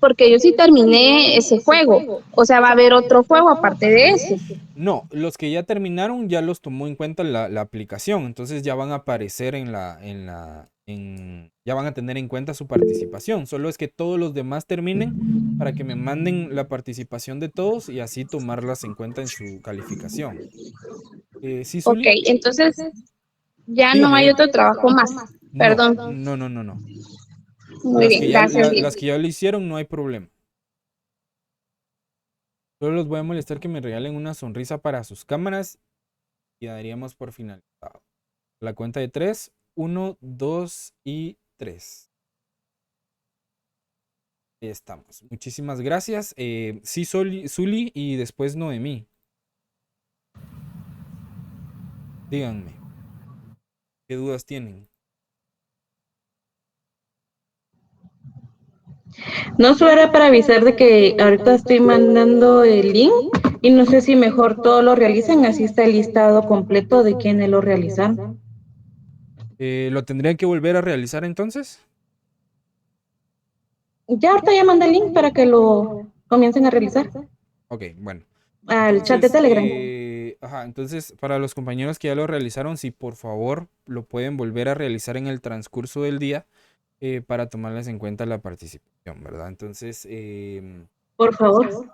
porque yo sí terminé ese juego, o sea, va a haber otro juego aparte de ese. No, los que ya terminaron ya los tomó en cuenta la aplicación, entonces ya van a aparecer ya van a tener en cuenta su participación. Solo es que todos los demás terminen para que me manden la participación de todos y así tomarlas en cuenta en su calificación. ¿Sí, Ok, Zuli? entonces ya no Dígame, hay dígame. otro trabajo más, perdón. No. Muy bien, gracias. Las que ya lo hicieron no hay problema. Solo los voy a molestar que me regalen una sonrisa para sus cámaras y daríamos por finalizado. La cuenta de 3, 1, 2 y 3. Ahí estamos. Muchísimas gracias. Sí, Zuli y después Noemí. Díganme. ¿Qué dudas tienen? No, solo era para avisar de que ahorita estoy mandando el link y no sé si mejor todo lo realicen, así está el listado completo de quienes lo realizaron. ¿Lo tendrían que volver a realizar entonces? Ya ahorita ya mandé el link para que lo comiencen a realizar. Ok, bueno. Al chat de Telegram. Entonces, para los compañeros que ya lo realizaron, si por favor lo pueden volver a realizar en el transcurso del día para tomarles en cuenta la participación, ¿verdad? Entonces, por favor.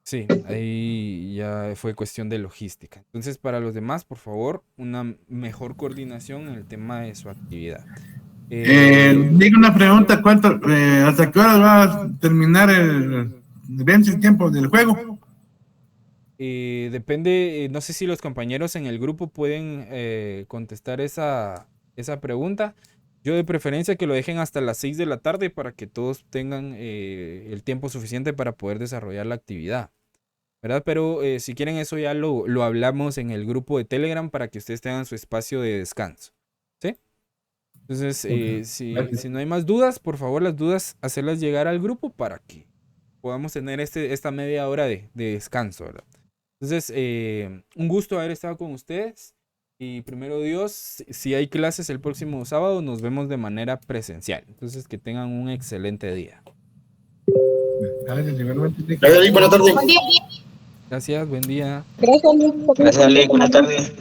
Sí, ahí ya fue cuestión de logística. Entonces, para los demás, por favor, una mejor coordinación en el tema de su actividad. Digo una pregunta, ¿hasta qué hora va a terminar vence el tiempo del juego? Depende, no sé si los compañeros en el grupo pueden contestar esa pregunta. Yo de preferencia que lo dejen hasta las 6 de la tarde para que todos tengan el tiempo suficiente para poder desarrollar la actividad, ¿verdad? Pero si quieren eso ya lo hablamos en el grupo de Telegram para que ustedes tengan su espacio de descanso, ¿sí? Entonces, si no hay más dudas, por favor las dudas hacerlas llegar al grupo para que podamos tener esta media hora de descanso, ¿verdad? Entonces, un gusto haber estado con ustedes y primero Dios, si hay clases el próximo sábado, nos vemos de manera presencial. Entonces, que tengan un excelente día. Buenas tardes. Gracias, buen día. Gracias, Lick. Gracias, Lick. Buenas tardes.